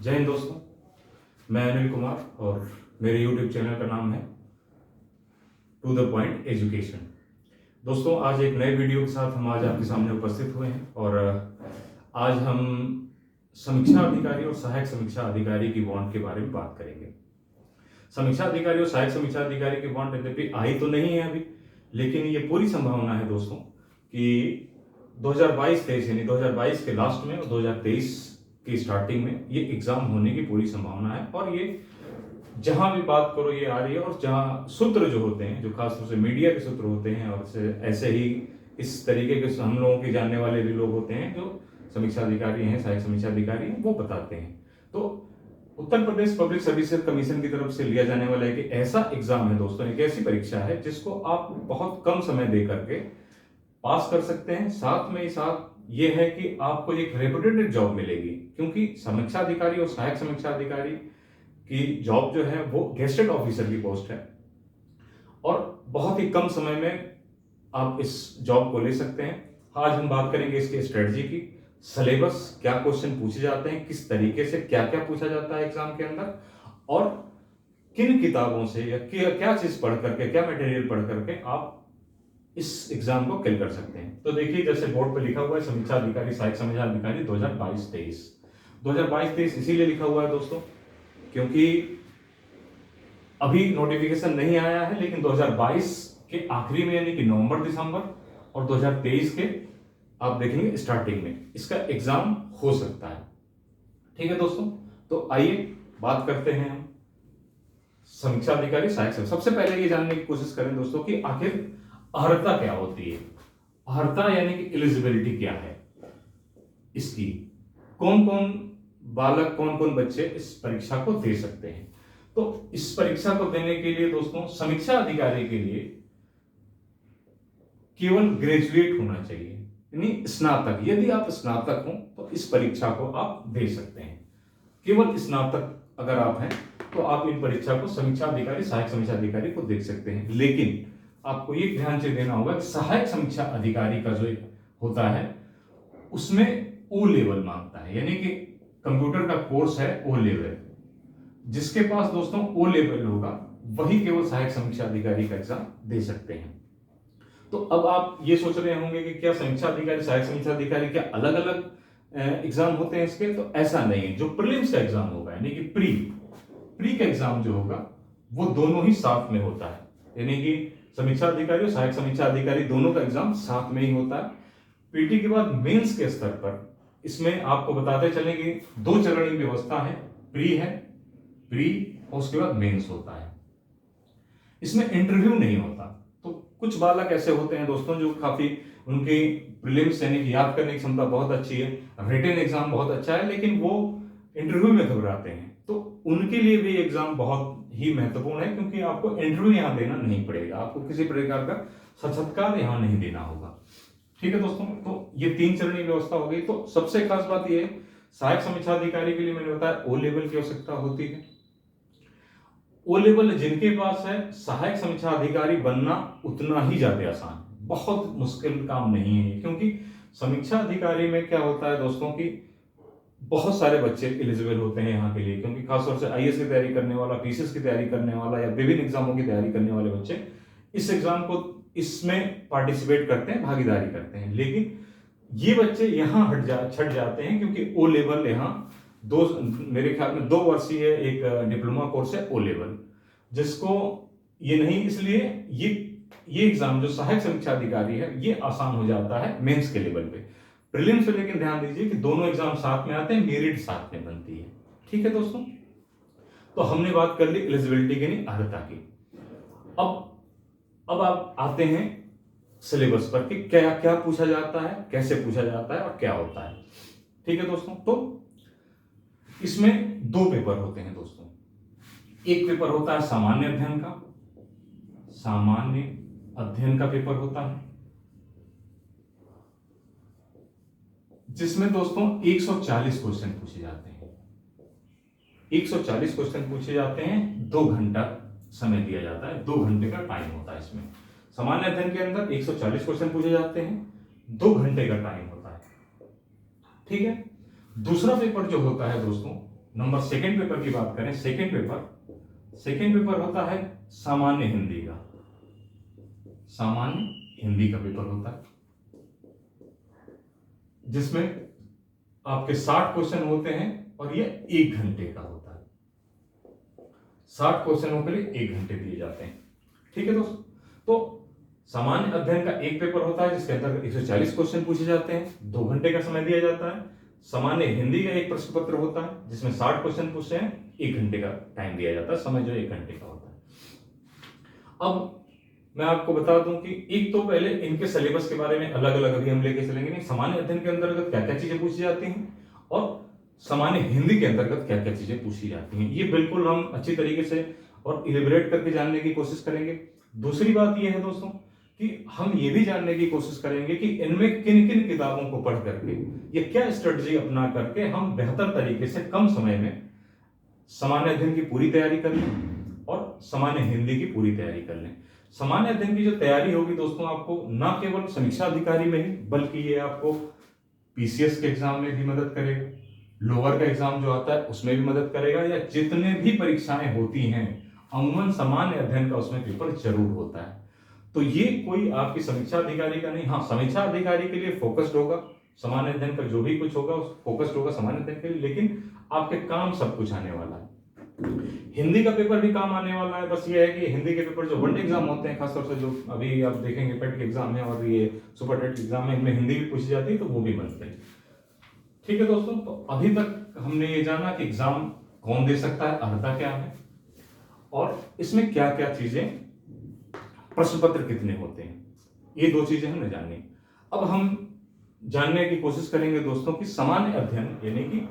जय हिंद दोस्तों, मैं अनिल कुमार और मेरे यूट्यूब चैनल का नाम है टू द पॉइंट एजुकेशन। दोस्तों, आज एक नए वीडियो के साथ हम आज आपके सामने उपस्थित हुए हैं और आज हम समीक्षा अधिकारी और सहायक समीक्षा अधिकारी की बॉन्ड के बारे में बात करेंगे। समीक्षा अधिकारी और सहायक समीक्षा अधिकारी की बॉन्ड यद्यपि आई तो नहीं है अभी, लेकिन ये पूरी संभावना है दोस्तों कि 2022-23 यानी 2022 के लास्ट में और 2023 की स्टार्टिंग में ये एग्जाम होने की पूरी संभावना है। और ये जहां भी बात करो ये आ रही है, और जहां सूत्र जो होते हैं, जो खासतौर से मीडिया के सूत्र होते हैं और ऐसे ही इस तरीके के हम लोगों के जानने वाले भी लोग होते हैं जो समीक्षा अधिकारी हैं, सहायक समीक्षा अधिकारी हैं, वो बताते हैं। तो Uttar Pradesh public services commission की तरफ से लिया जाने वाला एक ऐसा एग्जाम है दोस्तों, एक ऐसी परीक्षा है जिसको आप बहुत कम समय दे करके पास कर सकते हैं। साथ में ही साथ ये है कि आपको एक रेपुटेटेड जॉब मिलेगी, क्योंकि समीक्षा अधिकारी और सहायक समीक्षा अधिकारी की जॉब जो है वो गेस्टेड ऑफिसर की पोस्ट है और बहुत ही कम समय में आप इस जॉब को ले सकते हैं। आज हम बात करेंगे इसके स्ट्रेटजी की, सिलेबस, क्या क्वेश्चन पूछे जाते हैं, किस तरीके से क्या क्या पूछा जाता है एग्जाम के अंदर, और किन किताबों से या क्या चीज पढ़ करके, क्या मटेरियल पढ़ करके आप इस एग्जाम को किल कर सकते हैं। तो देखिए, जैसे बोर्ड पर लिखा हुआ है समीक्षा अधिकारी सहायक समीक्षा अधिकारी 2022-23। 2022-23 इसीलिए लिखा हुआ है दोस्तों क्योंकि अभी नोटिफिकेशन नहीं आया है, लेकिन 2022 के आखिरी में यानी कि नवंबर दिसंबर और 2023 के आप देखेंगे स्टार्टिंग में इसका एग्जाम हो सकता है। ठीक है दोस्तों, तो आइए बात करते हैं हम समीक्षा अधिकारी सहायक समीक्षा। सबसे पहले ये जानने की कोशिश करें दोस्तों कि आखिर अर्हता क्या होती है। अर्हता यानी कि एलिजिबिलिटी क्या है इसकी, कौन कौन बालक, कौन कौन बच्चे इस परीक्षा को दे सकते हैं। तो इस परीक्षा को देने के लिए दोस्तों समीक्षा अधिकारी के लिए केवल ग्रेजुएट होना चाहिए, यानी स्नातक। यदि आप स्नातक हो तो इस परीक्षा को आप दे सकते हैं। केवल स्नातक अगर आप हैं तो आप इन परीक्षा को समीक्षा अधिकारी सहायक समीक्षा अधिकारी को दे सकते हैं। लेकिन आपको ये ध्यान से देना होगा कि सहायक समीक्षा अधिकारी का जो होता है उसमें ओ लेवल मांगता है, यानी कि कंप्यूटर का कोर्स है ओ लेवल। जिसके पास दोस्तों ओ लेवल होगा वही केवल सहायक समीक्षा अधिकारी का एग्जाम दे सकते हैं। तो अब आप ये सोच रहे होंगे कि क्या समीक्षा अधिकारी सहायक समीक्षा अधिकारी क्या अलग अलग एग्जाम होते हैं इसके? तो ऐसा नहीं है। जो प्रीलिम्स का एग्जाम होगा यानी कि प्री का एग्जाम जो होगा वो दोनों ही साथ में होता है, यानी कि समीक्षा अधिकारी और सहायक समीक्षा अधिकारी दोनों का एग्जाम साथ में ही होता है। पीटी के बाद मेंस के स्तर पर इसमें आपको बताते चलें कि 2 चरणीय व्यवस्था है, प्री और उसके बाद मेंस होता है। इसमें इंटरव्यू नहीं होता। तो कुछ बालक ऐसे होते हैं दोस्तों जो काफी, उनकी प्रीलिम्स यानी कि याद करने की क्षमता बहुत अच्छी है, रिटन एग्जाम बहुत अच्छा है, लेकिन वो इंटरव्यू में घबराते हैं। तो उनके लिए भी एग्जाम बहुत ही महत्वपूर्ण है, क्योंकि आपको इंटरव्यू यहां देना नहीं पड़ेगा, आपको किसी प्रकार का साक्षात्कार यहां नहीं देना होगा। ठीक है दोस्तों, तो ये 3 चरणीय व्यवस्था हो गई। तो सबसे खास बात यह है, सहायक समीक्षा अधिकारी के लिए मैंने बताया ओ लेवल की आवश्यकता होती है। ओ लेवल जिनके पास है, सहायक समीक्षा अधिकारी बनना उतना ही ज्यादा आसान है, बहुत मुश्किल काम नहीं है, क्योंकि समीक्षा अधिकारी में क्या होता है दोस्तों कि बहुत सारे बच्चे एलिजिबल होते हैं यहाँ के लिए, क्योंकि खासतौर से आईएएस की तैयारी करने वाला, पीसीएस की तैयारी करने वाला या विभिन्न एग्जामों की तैयारी करने वाले बच्चे इस एग्जाम को, इसमें पार्टिसिपेट करते हैं, भागीदारी करते हैं। लेकिन ये बच्चे यहाँ छट जाते हैं, क्योंकि ओ लेवल यहाँ मेरे ख्याल में 2 वर्षीय एक डिप्लोमा कोर्स है ओ लेवल, जिसको ये नहीं, इसलिए ये एग्जाम जो सहायक समीक्षा अधिकारी है ये आसान हो जाता है मेंस के लेवल पे। प्रीलिम्स पे लेकिन ध्यान दीजिए कि दोनों एग्जाम साथ में आते हैं, मेरिट साथ में बनती है। ठीक है दोस्तों, तो हमने बात कर ली एलिजिबिलिटी की, नहीं अर्हता की। अब आप आते हैं सिलेबस पर कि क्या क्या पूछा जाता है, कैसे पूछा जाता है और क्या होता है। ठीक है दोस्तों, तो इसमें 2 पेपर होते हैं दोस्तों। एक पेपर होता है सामान्य अध्ययन का पेपर होता है, जिसमें दोस्तों 140 क्वेश्चन पूछे जाते हैं। 140 क्वेश्चन पूछे जाते हैं, 2 घंटा समय दिया जाता है, 2 घंटे का टाइम होता है इसमें। सामान्य अध्ययन के अंदर 140 क्वेश्चन पूछे जाते हैं, 2 घंटे का टाइम होता है। ठीक है। दूसरा पेपर जो होता है दोस्तों नंबर सेकंड पेपर की बात करें, सेकंड पेपर होता है सामान्य हिंदी का, सामान्य हिंदी का पेपर होता है, जिसमें आपके 60 क्वेश्चन होते हैं और ये 1 घंटे का होता है। 60 क्वेश्चनों के लिए 1 घंटे दिए जाते हैं। ठीक है दोस्तों, तो सामान्य अध्ययन का एक पेपर होता है जिसके अंदर 140 क्वेश्चन पूछे जाते हैं, 2 घंटे का समय दिया जाता है। सामान्य हिंदी का एक प्रश्न पत्र होता है जिसमें 60 क्वेश्चन पूछते हैं, 1 घंटे का टाइम दिया जाता है, समय जो 1 घंटे का होता है। अब मैं आपको बता दूं कि एक तो पहले इनके सिलेबस के बारे में अलग अलग अभी हम लेके चलेंगे, नहीं सामान्य अध्ययन के अंतर्गत क्या क्या चीजें पूछी जाती हैं और सामान्य हिंदी के अंतर्गत क्या क्या चीजें पूछी जाती हैं, ये बिल्कुल हम अच्छी तरीके से और इलेबरेट करके जानने की कोशिश करेंगे। दूसरी बात यह है दोस्तों कि हम ये भी जानने की कोशिश करेंगे कि इनमें किन किन किताबों को पढ़ करके या क्या स्ट्रेटजी अपना करके हम बेहतर तरीके से कम समय में सामान्य अध्ययन की पूरी तैयारी कर लें और सामान्य हिंदी की पूरी तैयारी कर लें। सामान्य अध्ययन की जो तैयारी होगी दोस्तों, आपको ना केवल समीक्षा अधिकारी में ही बल्कि ये आपको पीसीएस के एग्जाम में भी मदद करेगा, लोअर का एग्जाम जो आता है उसमें भी मदद करेगा, या जितने भी परीक्षाएं होती हैं अमूमन सामान्य अध्ययन का उसमें पेपर जरूर होता है। तो ये कोई आपकी समीक्षा अधिकारी का नहीं, हाँ समीक्षा अधिकारी के लिए फोकस्ड होगा, सामान्य अध्ययन का जो भी कुछ होगा फोकस्ड होगा सामान्य अध्ययन के लिए, लेकिन आपके काम सब कुछ आने वाला है। हिंदी का पेपर भी काम आने वाला है, बस ये है कि हिंदी के पेपर जो वनडे एग्जाम होते हैं, खासतौर से जो अभी आप देखेंगे पेट के एग्जाम है और ये सुपर टेट एग्जाम है, इनमें हिंदी भी पूछी जाती है तो वो भी बनते हैं। ठीक है दोस्तों, तो अभी तक हमने ये जाना कि एग्जाम कौन दे सकता है, अर्हता क्या है और इसमें क्या क्या चीजें, प्रश्न पत्र कितने होते हैं, ये 2 चीजें हमने जानी। अब हम जानने की कोशिश करेंगे दोस्तों कि सामान्य अध्ययन यानी कि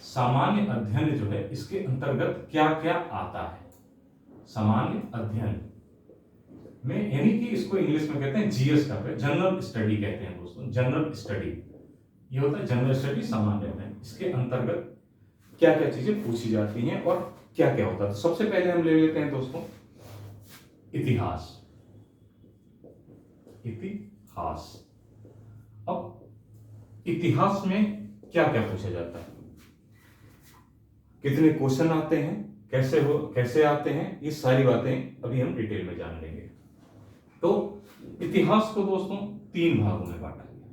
सामान्य अध्ययन जो है इसके अंतर्गत क्या क्या आता है। सामान्य अध्ययन में यानी कि इसको इंग्लिश में कहते हैं जीएस का, जनरल स्टडी कहते हैं दोस्तों, जनरल स्टडी ये होता है जनरल स्टडी सामान्य अध्ययन। इसके अंतर्गत क्या क्या चीजें पूछी जाती हैं और क्या क्या होता है। तो सबसे पहले हम ले लेते हैं दोस्तों इतिहास। इतिहास, अब इतिहास में क्या क्या पूछा जाता है, कितने क्वेश्चन आते हैं, कैसे आते हैं, ये सारी बातें अभी हम डिटेल में जान लेंगे। तो इतिहास को दोस्तों 3 भागों में बांटा गया।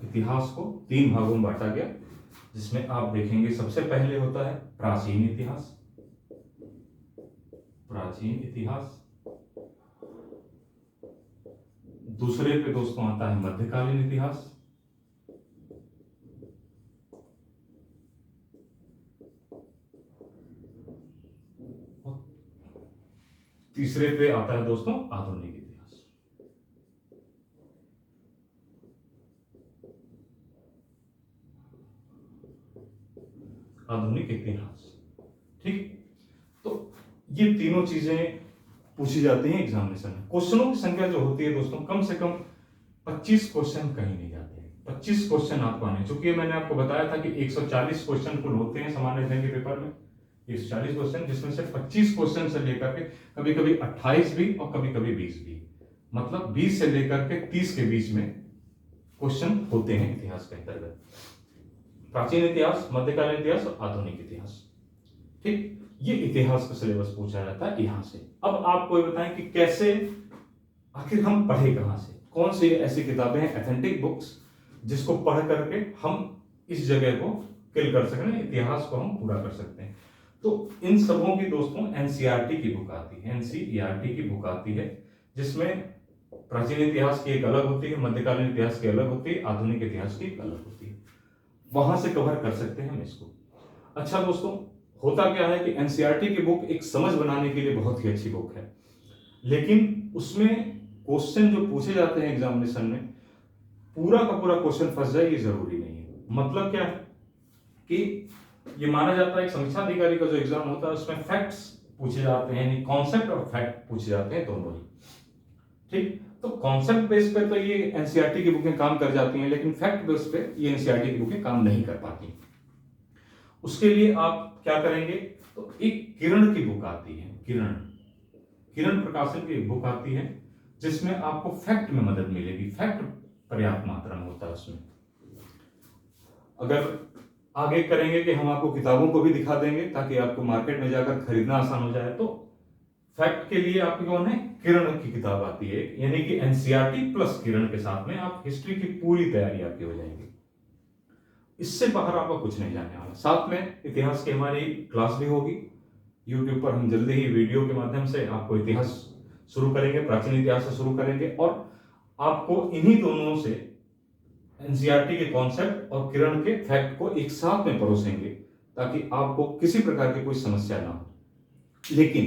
इतिहास को 3 भागों में बांटा गया, जिसमें आप देखेंगे सबसे पहले होता है प्राचीन इतिहास, प्राचीन इतिहास। दूसरे पे दोस्तों आता है मध्यकालीन इतिहास, तीसरे पे आता है दोस्तों आधुनिक इतिहास। आधुनिक इतिहास, ठीक। तो ये तीनों चीजें पूछी जाती हैं एग्जामिनेशन में। क्वेश्चनों की संख्या जो होती है दोस्तों, कम से कम 25 क्वेश्चन कहीं नहीं जाते हैं। 25 क्वेश्चन आपको आने, चूंकि मैंने आपको बताया था कि 140 क्वेश्चन कुल होते हैं सामान्य अध्ययन के पेपर में, 140 क्वेश्चन, जिसमें से 25 क्वेश्चन से लेकर के कभी कभी 28 भी और कभी कभी 20 भी, मतलब 20 से लेकर के 30 के बीच में क्वेश्चन होते हैं इतिहास के अंतर्गत। प्राचीन इतिहास, मध्यकालीन इतिहास और आधुनिक इतिहास, ठीक। ये इतिहास का सिलेबस पूछा जाता है यहां से। अब आपको ये बताएं कि कैसे, आखिर हम पढ़े कहां से, कौन सी ऐसी किताबें हैं ऑथेंटिक बुक्स जिसको पढ़ करके हम इस जगह को किल कर सकते हैं, इतिहास को हम पूरा कर सकते हैं। तो इन सबों की दोस्तों एनसीईआरटी की बुक आती है, एनसीईआरटी की बुक आती है, जिसमें प्राचीन इतिहास की एक अलग होती है, मध्यकालीन इतिहास की अलग होती है, आधुनिक इतिहास की एक अलग होती है। वहां से कवर कर सकते हैं हम इसको। अच्छा दोस्तों, होता क्या है कि एनसीईआरटी की बुक एक समझ बनाने के लिए बहुत ही अच्छी बुक है, लेकिन उसमें क्वेश्चन जो पूछे जाते हैं एग्जामिनेशन में, पूरा का पूरा क्वेश्चन फंस जाए ये जरूरी नहीं है। मतलब क्या है कि ये माना जाता है, एक समीक्षा अधिकारी का जो एग्जाम होता है उसमें फैक्ट्स पूछे जाते हैं, यानी कॉन्सेप्ट और फैक्ट पूछे जाते हैं दोनों ही, ठीक। तो कॉन्सेप्ट बेस पे तो ये एनसीईआरटी की बुकें काम कर जाती हैं, लेकिन फैक्ट बेस पे ये एनसीईआरटी की बुकें काम नहीं कर पाती। उसके लिए आप क्या करेंगे, तो एक किरण की बुक आती है, किरण प्रकाशन की एक बुक आती है, जिसमें आपको फैक्ट में मदद मिलेगी, फैक्ट पर्याप्त मात्रा में होता है उसमें। अगर आगे करेंगे कि हम आपको किताबों को भी दिखा देंगे ताकि आपको मार्केट में जाकर खरीदना आसान हो जाए। तो फैक्ट के लिए आपकी कौन है, किरण की किताब आती है, यानी कि एनसीईआरटी प्लस किरण के साथ में आप हिस्ट्री की पूरी तैयारी आपकी हो जाएगी। इससे बाहर आपका कुछ नहीं जाने वाला। साथ में इतिहास की हमारी क्लास भी होगी यूट्यूब पर। हम जल्दी ही वीडियो के माध्यम से आपको इतिहास शुरू करेंगे, प्राचीन इतिहास से शुरू करेंगे, और आपको इन्हीं दोनों से एनसीईआरटी के कॉन्सेप्ट और किरण के फैक्ट को एक साथ में परोसेंगे ताकि आपको किसी प्रकार की कोई समस्या ना हो। लेकिन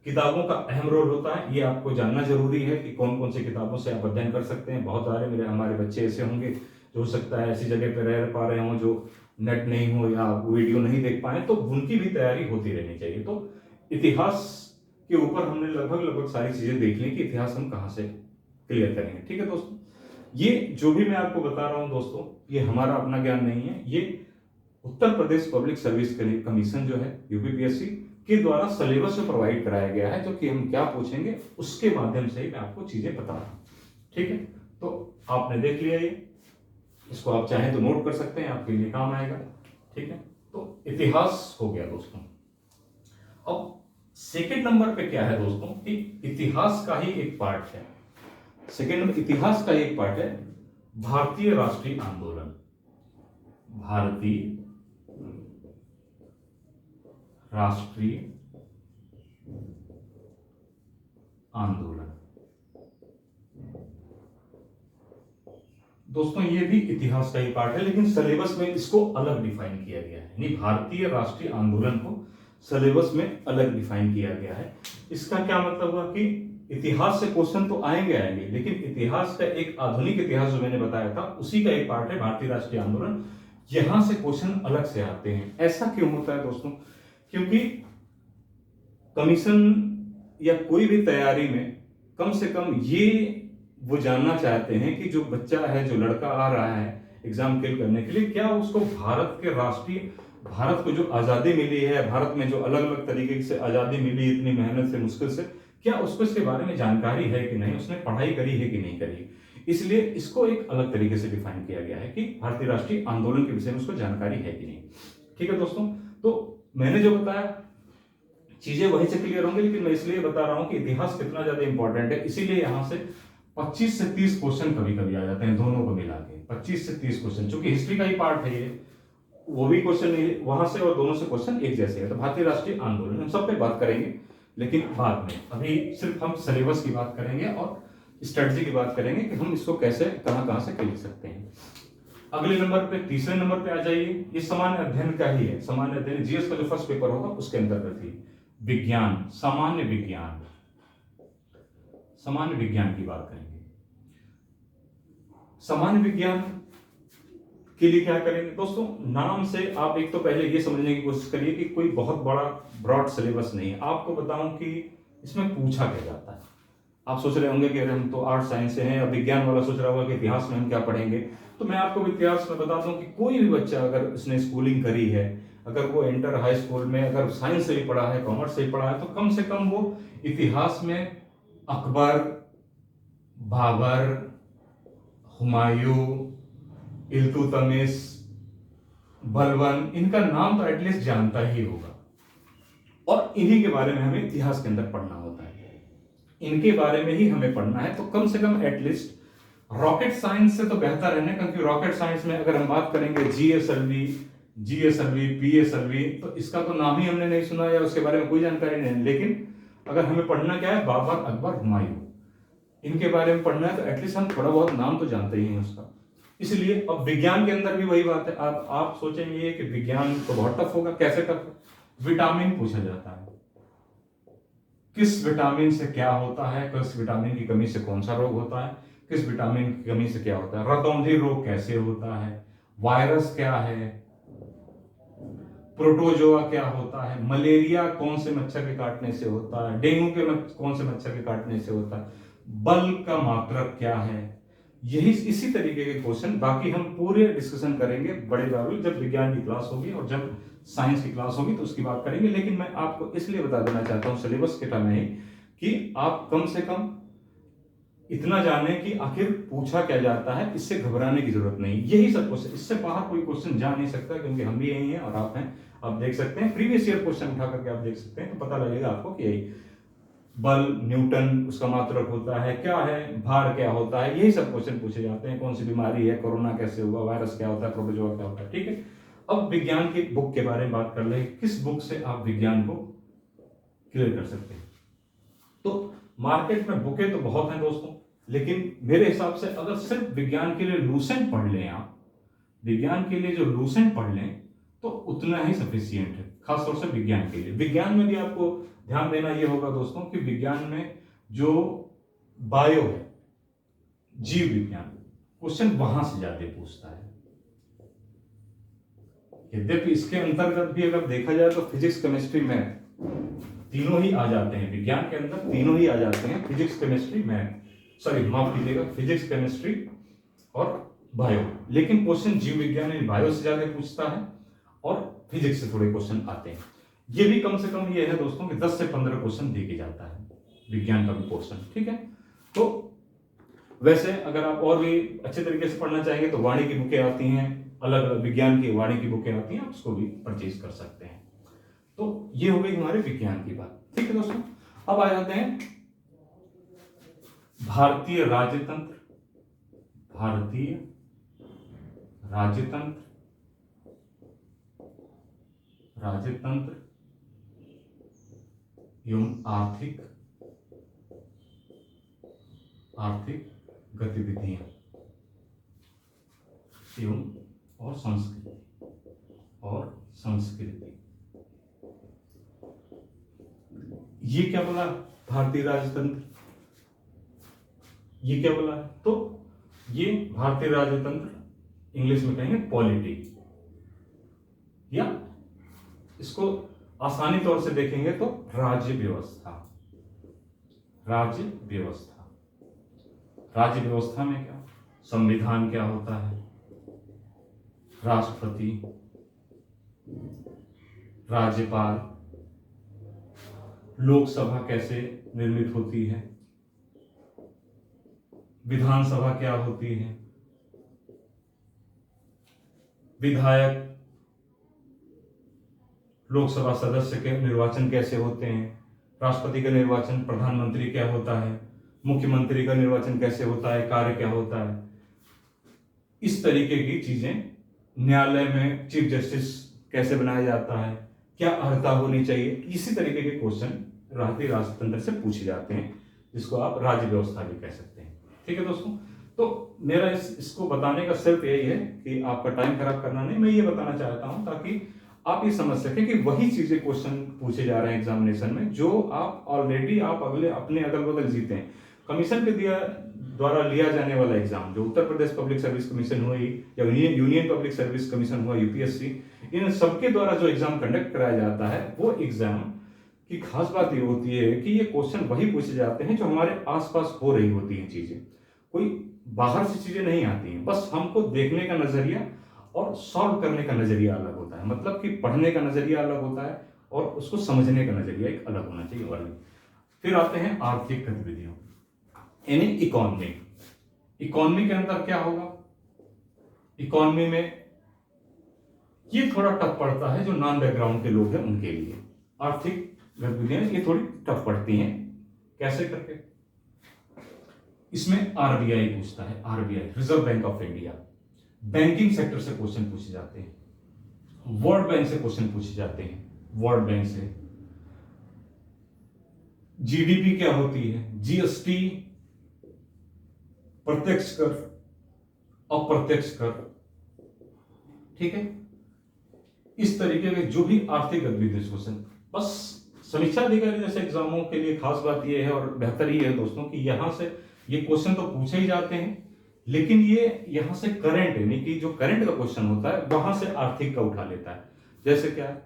किताबों का अहम रोल होता है, ये आपको जानना जरूरी है कि कौन कौन सी किताबों से आप अध्ययन कर सकते हैं। बहुत सारे हमारे बच्चे ऐसे होंगे जो हो सकता है ऐसी जगह पर रह पा रहे हो जो नेट नहीं हो या वीडियो नहीं देख पाए, तो उनकी भी तैयारी होती रहनी चाहिए। तो इतिहास के ऊपर हमने लगभग सारी चीजें देख ली कि इतिहास हम कहाँ से क्लियर करेंगे। ठीक है दोस्तों, ये जो भी मैं आपको बता रहा हूं दोस्तों, ये हमारा अपना ज्ञान नहीं है, ये Uttar Pradesh public service commission जो है यूपीपीएससी के द्वारा सिलेबस में प्रोवाइड कराया गया है, जो कि हम क्या पूछेंगे उसके माध्यम से ही मैं आपको चीजें बता रहा हूं। ठीक है, तो आपने देख लिया, ये इसको आप चाहें तो नोट कर सकते हैं, आपके लिए काम आएगा। ठीक है, तो इतिहास हो गया दोस्तों। अब सेकंड नंबर पे क्या है दोस्तों कि इतिहास का ही एक पार्ट है, सेकंड नंबर इतिहास का एक पार्ट है भारतीय राष्ट्रीय आंदोलन। भारतीय राष्ट्रीय आंदोलन दोस्तों, ये भी इतिहास का ही पार्ट है, लेकिन सिलेबस में इसको अलग डिफाइन किया गया है। यानी भारतीय राष्ट्रीय आंदोलन को सिलेबस में अलग डिफाइन किया गया है। इसका क्या मतलब हुआ कि इतिहास से क्वेश्चन तो आएंगे, लेकिन इतिहास का एक आधुनिक इतिहास जो मैंने बताया था उसी का एक पार्ट है भारतीय राष्ट्रीय आंदोलन। यहां से क्वेश्चन अलग से आते हैं। ऐसा क्यों होता है दोस्तों? क्योंकि कमीशन या कोई भी तैयारी में कम से कम ये वो जानना चाहते हैं कि जो बच्चा है, जो लड़का आ रहा है एग्जाम क्लियर करने के लिए, क्या उसको भारत के राष्ट्रीय, भारत को जो आजादी मिली है, भारत में जो अलग अलग तरीके से आजादी मिली इतनी मेहनत से, मुश्किल से, क्या उसको इसके बारे में जानकारी है कि नहीं, उसने पढ़ाई करी है कि नहीं करी। इसलिए इसको एक अलग तरीके से डिफाइन किया गया है कि भारतीय राष्ट्रीय आंदोलन के विषय में उसको जानकारी है कि नहीं। ठीक है दोस्तों, तो मैंने जो बताया चीजें वहीं से क्लियर होंगी, लेकिन मैं इसलिए बता रहा हूं कि इतिहास कितना ज्यादा इंपॉर्टेंट है। इसीलिए यहां से 25 से 30 क्वेश्चन कभी कभी आ जाते हैं, दोनों को मिला के 25 से 30 क्वेश्चन, क्योंकि हिस्ट्री का ही पार्ट है ये, वो भी क्वेश्चन वहां से और दोनों से क्वेश्चन एक जैसे है। तो भारतीय राष्ट्रीय आंदोलन हम सब पे बात करेंगे, लेकिन बाद में। अभी सिर्फ हम सिलेबस की बात करेंगे और स्ट्रेटजी की बात करेंगे कि हम इसको कैसे कहां से लिख सकते हैं। अगले नंबर पे, तीसरे नंबर पे आ जाइए। ये सामान्य अध्ययन का ही है, सामान्य अध्ययन जीएस का जो फर्स्ट पेपर होगा उसके अंतर्गत ही विज्ञान, सामान्य विज्ञान, सामान्य विज्ञान की बात करेंगे। सामान्य विज्ञान के लिए क्या करेंगे दोस्तों? नाम से आप एक तो पहले ये समझने की कोशिश करिए कि कोई बहुत बड़ा ब्रॉड सिलेबस नहीं है। आपको बताऊं कि इसमें पूछा क्या जाता है। आप सोच रहे होंगे कि अरे हम तो आर्ट साइंस से हैं, और विज्ञान वाला सोच रहा होगा कि इतिहास में हम क्या पढ़ेंगे। तो मैं आपको इतिहास में बता दूं कि कोई भी बच्चा अगर उसने स्कूलिंग करी है, अगर वो इंटर हाई स्कूल में अगर साइंस से ही पढ़ा है, कॉमर्स से ही पढ़ा है, तो कम से कम वो इतिहास में अकबर, बाबर, हुमायूं, इल्तुतमिश, बलबन, इनका नाम तो एटलीस्ट जानता ही होगा। और इन्हीं के बारे में हमें इतिहास के अंदर पढ़ना होता है, इनके बारे में ही हमें पढ़ना है। तो कम से कम एटलीस्ट रॉकेट साइंस से तो बेहतर है ना, क्योंकि रॉकेट साइंस में अगर हम बात करेंगे जीएसएलवी, पीएसएलवी, तो इसका तो नाम ही हमने नहीं सुना या उसके बारे में कोई जानकारी नहीं। लेकिन अगर हमें पढ़ना क्या है, बाबर, अकबर, हुमायूं, इनके बारे में पढ़ना है, तो एटलीस्ट हम थोड़ा बहुत नाम तो जानते ही हैं उसका। इसलिए अब विज्ञान के अंदर भी वही बात है। आप सोचेंगे कि विज्ञान तो बहुत टफ होगा। कैसे टफ? विटामिन पूछा जाता है, किस विटामिन से क्या होता है, किस विटामिन की कमी से कौन सा रोग होता है, किस विटामिन की कमी से क्या होता है, रतौंधी रोग कैसे होता है, वायरस क्या है, प्रोटोजोआ क्या होता है, मलेरिया कौन से मच्छर के काटने से होता है, डेंगू के कौन से मच्छर के काटने से होता है, बल का मात्रक क्या है। यही इसी तरीके के क्वेश्चन बाकी हम पूरे डिस्कशन करेंगे बड़े लेवल, जब विज्ञान की क्लास होगी और जब साइंस की क्लास होगी तो उसकी बात करेंगे। लेकिन मैं आपको इसलिए बता देना चाहता हूं सिलेबस के टाइम में कि आप कम से कम इतना जाने कि आखिर पूछा क्या जाता है, इससे घबराने की जरूरत नहीं। यही सब क्वेश्चन, इससे बाहर कोई क्वेश्चन जा नहीं सकता, क्योंकि हम भी यही हैं और आप हैं। आप देख सकते हैं प्रीवियस ईयर क्वेश्चन उठा करके आप देख सकते हैं, तो पता लगेगा आपको कि यही बल, न्यूटन, उसका मात्रक होता है क्या है, भार क्या होता है, यही सब क्वेश्चन पूछे जाते हैं। कौन सी बीमारी है, कोरोना कैसे हुआ, वायरस क्या होता है, प्रोटोजोआ क्या होता है। ठीक है, अब विज्ञान की बुक के बारे में बात कर ले, किस बुक से आप विज्ञान को क्लियर कर सकते हैं। तो मार्केट में बुकें तो बहुत हैं दोस्तों, लेकिन मेरे हिसाब से अगर सिर्फ विज्ञान के लिए लूसेंट पढ़ लें, आप विज्ञान के लिए जो लूसेंट पढ़ लें तो उतना ही सफिशियंट है, खासतौर से विज्ञान के लिए। विज्ञान में भी आपको ध्यान देना यह होगा दोस्तों कि विज्ञान में जो बायो है, जीव विज्ञान, क्वेश्चन वहां से ज्यादा पूछता है। यद्यपि इसके अंतर्गत भी अगर देखा जाए तो फिजिक्स, केमिस्ट्री, मैथ तीनों ही आ जाते हैं। विज्ञान के अंदर तीनों ही आ जाते हैं, फिजिक्स, केमिस्ट्री, मैथ, सॉरी माफ कीजिएगा, फिजिक्स, केमिस्ट्री और बायो। लेकिन क्वेश्चन जीव विज्ञान यानी बायो से ज्यादा पूछता है और फिजिक्स से थोड़े क्वेश्चन आते हैं। ये भी कम से कम ये है दोस्तों कि 10 से 15 क्वेश्चन दे के जाता है विज्ञान का भी पोर्शन। ठीक है, तो वैसे अगर आप और भी अच्छे तरीके से पढ़ना चाहेंगे तो वाणी की बुकें आती हैं, अलग अलग विज्ञान की वाणी की बुकें आती हैं, आप उसको भी परचेज कर सकते हैं। तो ये हो गई हमारे विज्ञान की बात। ठीक है दोस्तों, अब आ जाते हैं भारतीय राज्यतंत्र, भारतीय राज्यतंत्र, राज्यतंत्र एवं आर्थिक गतिविधियां एवं और संस्कृति। ये क्या बोला भारतीय राजतंत्र, ये क्या बोला है, तो ये भारतीय राजतंत्र इंग्लिश में कहेंगे पॉलिटी, या इसको आसानी तौर से देखेंगे तो राज्य व्यवस्था। राज्य व्यवस्था, राज्य व्यवस्था में क्या, संविधान क्या होता है, राष्ट्रपति, राज्यपाल, लोकसभा कैसे निर्मित होती है, विधानसभा क्या होती है, विधायक, लोकसभा सदस्य के निर्वाचन कैसे होते हैं, राष्ट्रपति का निर्वाचन, प्रधानमंत्री क्या होता है, मुख्यमंत्री का निर्वाचन कैसे होता है, कार्य क्या होता है, इस तरीके की चीजें। न्यायालय में चीफ जस्टिस कैसे बनाया जाता है, क्या अर्हता होनी चाहिए, इसी तरीके के क्वेश्चन भारतीय राजतंत्र से पूछे जाते हैं, जिसको आप राज्य व्यवस्था भी कह सकते हैं। ठीक है दोस्तों, तो मेरा इसको बताने का सिर्फ यही है कि आपका टाइम खराब करना नहीं, मैं ये बताना चाहता हूं ताकि आप ये समझ सकें कि वही चीजें क्वेश्चन पूछे जा रहे हैं एग्जामिनेशन में जो आप ऑलरेडी आप अपने अगल बगल जीते हैं। कमीशन के द्वारा लिया जाने वाला एग्जाम जो Uttar Pradesh public service commission हुई या यूनियन पब्लिक सर्विस कमीशन हुआ, यूपीएससी, इन सबके द्वारा जो एग्जाम कंडक्ट कराया जाता है, वो एग्जाम की खास बात ये होती है कि ये क्वेश्चन वही पूछे जाते हैं जो हमारे आसपास हो रही होती हैं चीजें, कोई बाहर से चीजें नहीं आती हैं। बस हमको देखने का नजरिया और सॉल्व करने का नजरिया अलग होता है, मतलब कि पढ़ने का नजरिया अलग होता है और उसको समझने का नजरिया एक अलग होना चाहिए। और फिर आते हैं आर्थिक गतिविधियों यानी इकोनॉमी। इकोनॉमी के अंदर क्या होगा, इकोनॉमी में ये थोड़ा टफ पड़ता है जो नॉन बैकग्राउंड के लोग हैं उनके लिए। आर्थिक गतिविधियां ये थोड़ी टफ पड़ती हैं, कैसे करके, इसमें आरबीआई पूछता है, RBI reserve bank of India, banking sector से क्वेश्चन पूछे जाते हैं, वर्ल्ड बैंक से क्वेश्चन पूछे जाते हैं, वर्ल्ड बैंक से जीडीपी क्या होती है, जीएसटी, प्रत्यक्ष कर, अप्रत्यक्ष कर। ठीक है, इस तरीके के जो भी आर्थिक गतिविधि क्वेश्चन, बस समीक्षा अधिकारी जैसे एग्जामों के लिए खास बात यह है और बेहतर ही है दोस्तों कि यहां से ये क्वेश्चन तो पूछे ही जाते हैं, लेकिन ये यहां से करंट यानी कि जो करंट का क्वेश्चन होता है वहां से आर्थिक का उठा लेता है। जैसे क्या,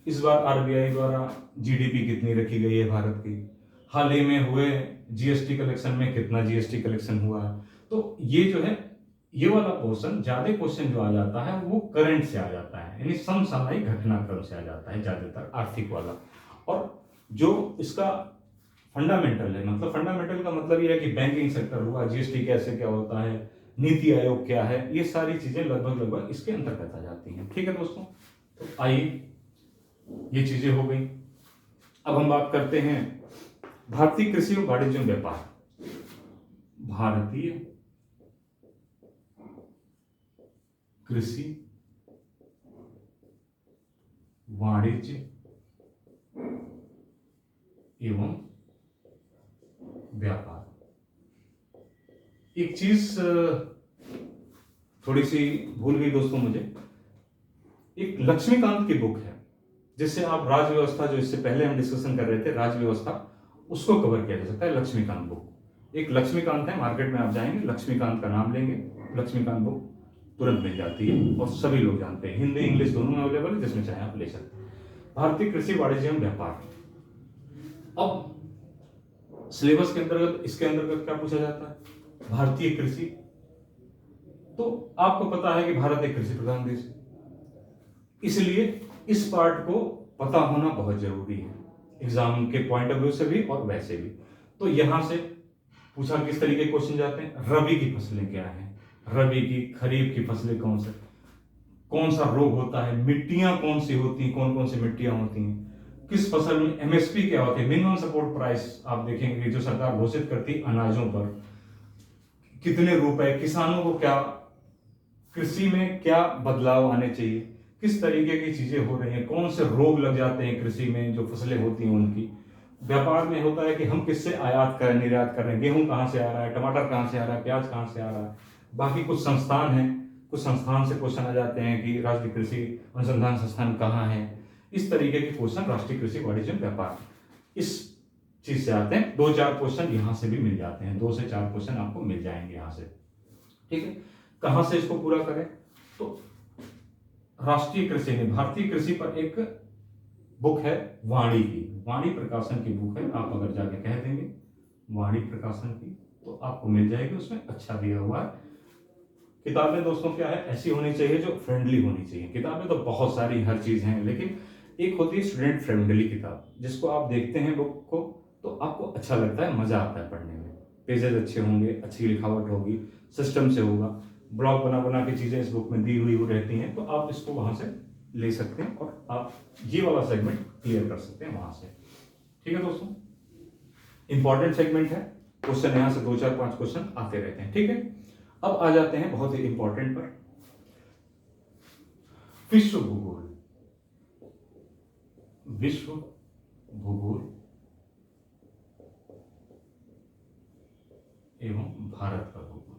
इस बार आरबीआई द्वारा जीडीपी कितनी रखी गई है भारत की, हाल ही में हुए जीएसटी कलेक्शन में कितना जीएसटी कलेक्शन हुआ है। तो ये जो है ये वाला पोर्शन, ज्यादा क्वेश्चन जो आ जाता है वो करंट से आ जाता है, यानी समसामयिक घटनाक्रम से आ जाता है ज्यादातर आर्थिक वाला। और जो इसका फंडामेंटल है। मतलब फंडामेंटल का मतलब ये है कि बैंकिंग सेक्टर हुआ, जीएसटी कैसे क्या होता है, नीति आयोग क्या है, ये सारी चीजें लगभग लगभग इसके अंतर्गत आ जाती हैं। ठीक है दोस्तों, तो आइए ये चीजें हो गई। अब हम बात करते हैं भारतीय कृषि और वाणिज्य व्यापार। भारतीय कृषि वाणिज्य एवं व्यापार। एक चीज थोड़ी सी भूल गई दोस्तों मुझे, एक लक्ष्मीकांत की बुक है जिससे आप राज्य व्यवस्था, जो इससे पहले हम डिस्कशन कर रहे थे राज्य व्यवस्था, उसको कवर किया जा सकता है। लक्ष्मीकांत बुक, एक लक्ष्मीकांत है, मार्केट में आप जाएंगे लक्ष्मीकांत का नाम लेंगे, लक्ष्मीकांत बुक तुरंत मिल जाती है और सभी लोग जानते हैं, हिंदी इंग्लिश दोनों में अवेलेबल है, जिसमें चाहे आप ले सकते हैं। भारतीय कृषि वाणिज्य एवं व्यापार। अब सिलेबस के अंतर्गत, इसके अंतर्गत क्या पूछा जाता है? भारतीय कृषि। तो आपको पता है कि भारत एक कृषि प्रधान देश है, इसलिए इस पार्ट को पता होना बहुत जरूरी है एग्जाम के पॉइंट ऑफ व्यू से भी और वैसे भी। तो यहां से पूछा किस तरीके के क्वेश्चन जाते हैं, रबी की फसलें क्या हैं, रबी की खरीफ की फसलें कौन सा रोग होता है, मिट्टियां कौन सी होती हैं, कौन कौन सी मिट्टियां होती हैं, किस फसल में एमएसपी क्या होती है, मिनिमम सपोर्ट प्राइस आप देखेंगे जो सरकार घोषित करती है अनाजों पर, कितने रुपए, किसानों को क्या, कृषि में क्या बदलाव आने चाहिए, किस तरीके की चीजें हो रही हैं, कौन से रोग लग जाते हैं कृषि में जो फसलें होती हैं उनकी। व्यापार में होता है कि हम किससे आयात कर निर्यात कर रहे हैं, गेहूं कहां से आ रहा है, टमाटर कहां से आ रहा है, प्याज कहां से आ रहा है। बाकी कुछ संस्थान हैं, कुछ संस्थान से क्वेश्चन आ जाते हैं कि राष्ट्रीय कृषि अनुसंधान संस्थान कहाँ है, इस तरीके के क्वेश्चन राष्ट्रीय कृषि वाणिज्य व्यापार इस चीज से आते हैं। 2-4 क्वेश्चन यहां से भी मिल जाते हैं, 2 से 4 क्वेश्चन आपको मिल जाएंगे यहां से। ठीक है, कहां से इसको पूरा करें? तो राष्ट्रीय कृषि में भारतीय कृषि पर एक बुक है वाणी की, वाणी प्रकाशन की बुक है, आप अगर जाके कह देंगे वाणी प्रकाशन की तो आपको मिल जाएगी, उसमें अच्छा दिया हुआ है। किताबें दोस्तों क्या है, ऐसी होनी चाहिए जो फ्रेंडली होनी चाहिए। किताबें तो बहुत सारी हर चीज हैं, लेकिन एक होती है स्टूडेंट फ्रेंडली किताब, जिसको आप देखते हैं बुक को तो आपको अच्छा लगता है, मजा आता है पढ़ने में, पेजेस अच्छे होंगे, अच्छी लिखावट होगी, सिस्टम से होगा, ब्लॉक बना बना के चीजें इस बुक में दी हुई रहती हैं, तो आप इसको वहां से ले सकते हैं और आप ये वाला सेगमेंट क्लियर कर सकते हैं वहां से। ठीक है दोस्तों, इंपॉर्टेंट सेगमेंट है, क्वेश्चन यहां से 2-4-5 क्वेश्चन आते रहते हैं। ठीक है, अब आ जाते हैं बहुत ही इंपॉर्टेंट पर, विश्व भूगोल। विश्व भूगोल एवं भारत का भूगोल।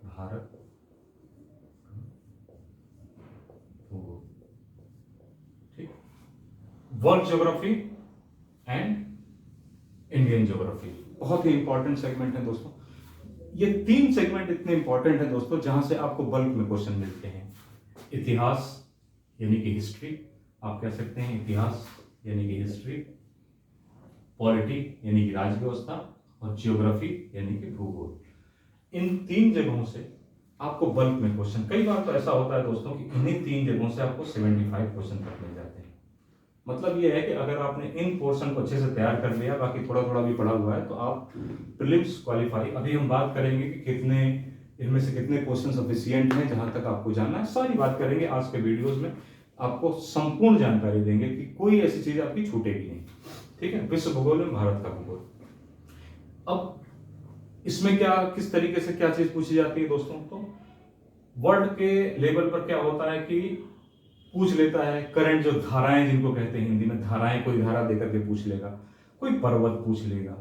भारत भूगोल, ठीक, world geography and Indian geography, बहुत ही इंपॉर्टेंट सेगमेंट है दोस्तों। ये 3 सेगमेंट इतने इंपॉर्टेंट है दोस्तों जहां से आपको बल्क में क्वेश्चन मिलते हैं। इतिहास यानी कि हिस्ट्री, आप कह सकते हैं इतिहास यानी कि हिस्ट्री, पॉलिटी यानी कि राज्य व्यवस्था, और जियोग्राफी यानी कि भूगोल। इन 3 जगहों से आपको बल्क में क्वेश्चन, कई बार तो ऐसा होता है दोस्तों कि इन्हीं 3 जगहों से आपको 75 क्वेश्चन तक मिल जाते हैं। मतलब ये है कि अगर आपने इन पोर्शन को अच्छे से तैयार कर लिया, बाकी थोड़ा थोड़ा भी पढ़ा हुआ है, तो आप प्रीलिम्स क्वालिफाई। अभी हम बात करेंगे कि कितने इनमें से कितने क्वेश्चन सफिशिएंट हैं, जहां तक आपको जानना है सारी बात करेंगे आज के वीडियोस में, आपको संपूर्ण जानकारी देंगे कि कोई ऐसी चीज आपकी छूटेगी नहीं। ठीक है, विश्व भूगोल में भारत का भूगोल। अब इसमें क्या, किस तरीके से क्या चीज पूछी जाती है दोस्तों, तो वर्ल्ड के लेवल पर क्या होता है कि पूछ लेता है करंट जो धाराएं, जिनको कहते हैं हिंदी में धाराएं, कोई धारा देकर के पूछ लेगा, कोई पर्वत पूछ लेगा,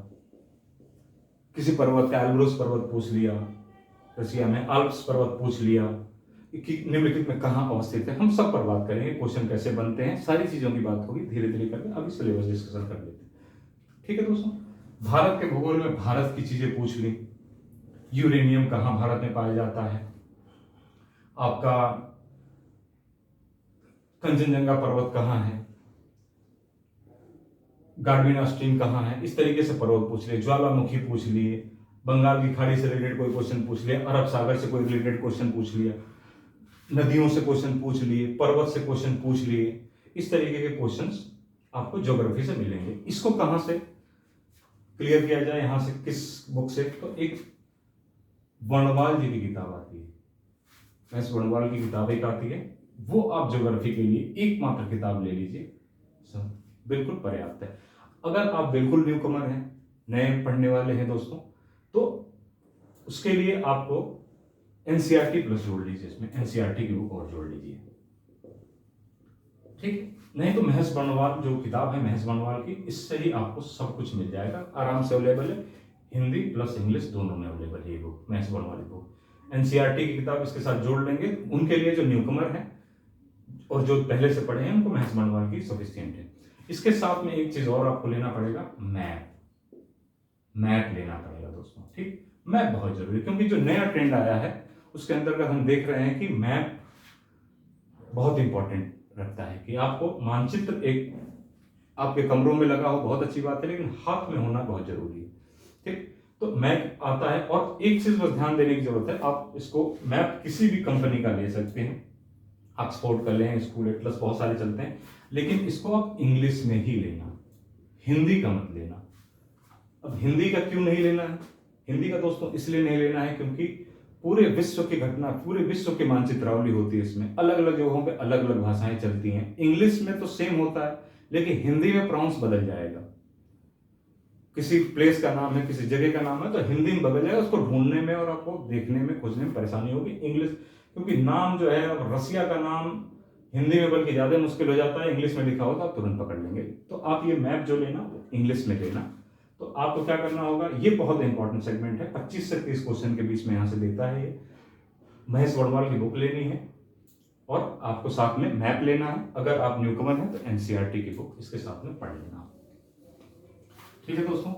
किसी पर्वत का एल्ब्रुस पर्वत पूछ लिया, रशिया में अल्प्स पर्वत पूछ लिया कि निम्नलिखित में कहां अवस्थित है। हम सब पर बात करेंगे, क्वेश्चन कैसे बनते हैं, सारी चीजों की बात होगी धीरे धीरे करके। अभी सिलेबस डिस्कशन कर लेते हैं। ठीक है दोस्तों, भारत के भूगोल में भारत की चीजें पूछ ली, यूरेनियम कहां भारत में पाया जाता है, आपका कंचनजंगा पर्वत कहां है, गार्डविना स्ट्रीम कहां है, इस तरीके से पर्वत पूछ लिए, ज्वालामुखी पूछ लिए, बंगाल की खाड़ी से रिलेटेड कोई क्वेश्चन पूछ लिया, अरब सागर से कोई रिलेटेड क्वेश्चन पूछ लिया, नदियों से क्वेश्चन पूछ लिए, पर्वत से क्वेश्चन पूछ लिए, इस तरीके के क्वेश्चंस आपको ज्योग्राफी से मिलेंगे। इसको कहाँ से क्लियर किया जाए, यहां से किस बुक से, तो एक वर्णवाल जी की किताब आती है, महर्षि वर्णवाल की किताब एक आती है, वो आप ज्योग्राफी के लिए एकमात्र किताब ले लीजिए, सब बिल्कुल पर्याप्त है। अगर आप बिल्कुल न्यू कमर हैं, नए पढ़ने वाले हैं दोस्तों, तो उसके लिए आपको एनसीईआरटी प्लस जोड़ लीजिए, इसमें एनसीईआरटी की बुक और जोड़ लीजिए, ठीक। नहीं तो महर्षि वर्णवाल जो किताब है महर्षि वर्णवाल की, इससे ही आपको सब कुछ मिल जाएगा, आराम से अवेलेबल है, हिंदी प्लस इंग्लिश दोनों में अवेलेबल है ये बुक, महर्षि वर्णवाल की बुक। एनसीईआरटी की किताब इसके साथ जोड़ लेंगे, उनके लिए जो न्यूकमर है और जो पहले से पढ़े हैं उनको महर्षि वर्णवाल की सफिशिएंट है। इसके साथ में एक चीज और आपको लेना पड़ेगा, मैप लेना पड़ेगा दोस्तों, ठीक। मैप बहुत जरूरी है, क्योंकि जो नया ट्रेंड आया है उसके अंतर्गत हम देख रहे हैं कि मैप बहुत इंपॉर्टेंट रखता है, कि आपको मानचित्र एक आपके कमरों में लगा हो बहुत अच्छी बात है, लेकिन हाथ में होना बहुत जरूरी है, ठीक। तो मैप आता है, और एक चीज बस ध्यान देने की जरूरत है, आप इसको मैप किसी भी कंपनी का ले सकते हैं, ऑक्सफोर्ड का लें, स्कूल एटलस, बहुत सारे चलते हैं, लेकिन इसको आप इंग्लिश में ही लेना, हिंदी का मत लेना। अब हिंदी का क्यों नहीं लेना है? हिंदी का दोस्तों इसलिए नहीं लेना है क्योंकि पूरे विश्व की घटना, पूरे विश्व की मानचित्रावली होती है इसमें, अलग अलग जगहों पे अलग अलग भाषाएं चलती हैं। इंग्लिश में तो सेम होता है, लेकिन हिंदी में प्रोनाउंस बदल जाएगा। किसी प्लेस का नाम है, किसी जगह का नाम है, तो हिंदी में बदल जाएगा, उसको ढूंढने में और आपको देखने में, खोजने में परेशानी होगी। इंग्लिश, क्योंकि नाम जो है, अब रसिया का नाम हिंदी में बल्कि ज्यादा मुश्किल हो जाता है, इंग्लिश में लिखा होता आप तुरंत पकड़ लेंगे। तो आप ये मैप जो लेना इंग्लिश में लेना। तो आपको क्या करना होगा, ये बहुत इंपॉर्टेंट सेगमेंट है, 25 से 30 क्वेश्चन के बीच में यहां से देता है ये। महेश वर्णवाल की बुक लेनी है, और आपको साथ में मैप लेना है। अगर आप न्यूकमर हैं तो एनसीईआरटी की बुक इसके साथ में पढ़ लेना, ठीक है दोस्तों।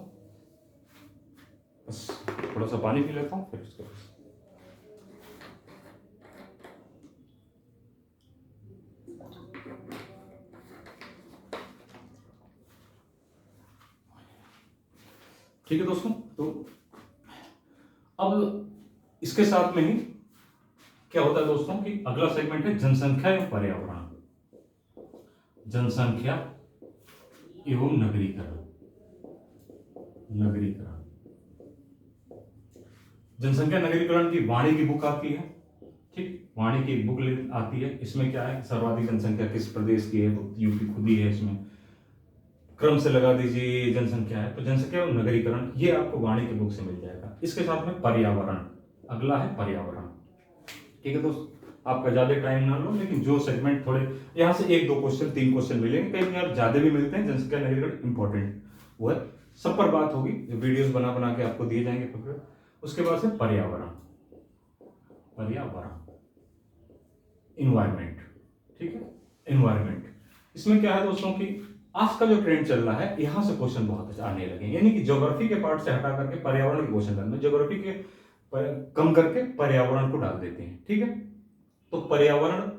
बस थोड़ा सा पानी पी लेता हूँ, फिर उसके बाद ठीक है दोस्तों। तो अब इसके साथ में ही क्या होता है दोस्तों कि अगला सेगमेंट है जनसंख्या एवं पर्यावरण, जनसंख्या एवं नगरीकरण। जनसंख्या नगरीकरण की वाणी की बुक आती है, ठीक। वाणी की एक बुक आती है, इसमें क्या है, सर्वाधिक जनसंख्या किस प्रदेश की है, तो यूपी खुद ही है। इसमें क्रम से लगा दीजिए जनसंख्या है, तो जनसंख्या और नगरीकरण ये आपको वाणी की बुक से मिल जाएगा। इसके साथ में पर्यावरण, अगला है पर्यावरण, ठीक है दोस्त। आपका ज्यादा टाइम ना लो, लेकिन जो सेगमेंट थोड़े यहाँ से 1-2 क्वेश्चन 3 क्वेश्चन मिलेंगे, कई यार ज्यादा भी मिलते हैं। जनसंख्या नगरीकरण इंपॉर्टेंट वो है, सब पर बात होगी, जो वीडियोस बना बना के आपको दिए जाएंगे। फिर उसके बाद से पर्यावरण, इन्वायरमेंट, ठीक है, इन्वायरमेंट। इसमें क्या है दोस्तों कि आज का जो ट्रेंड चल रहा है, यहां से क्वेश्चन बहुत आने लगे, यानी कि ज्योग्राफी के पार्ट से हटा करके पर्यावरण के क्वेश्चन डालना, ज्योग्राफी के कम करके पर्यावरण को डाल देते हैं, ठीक है। तो पर्यावरण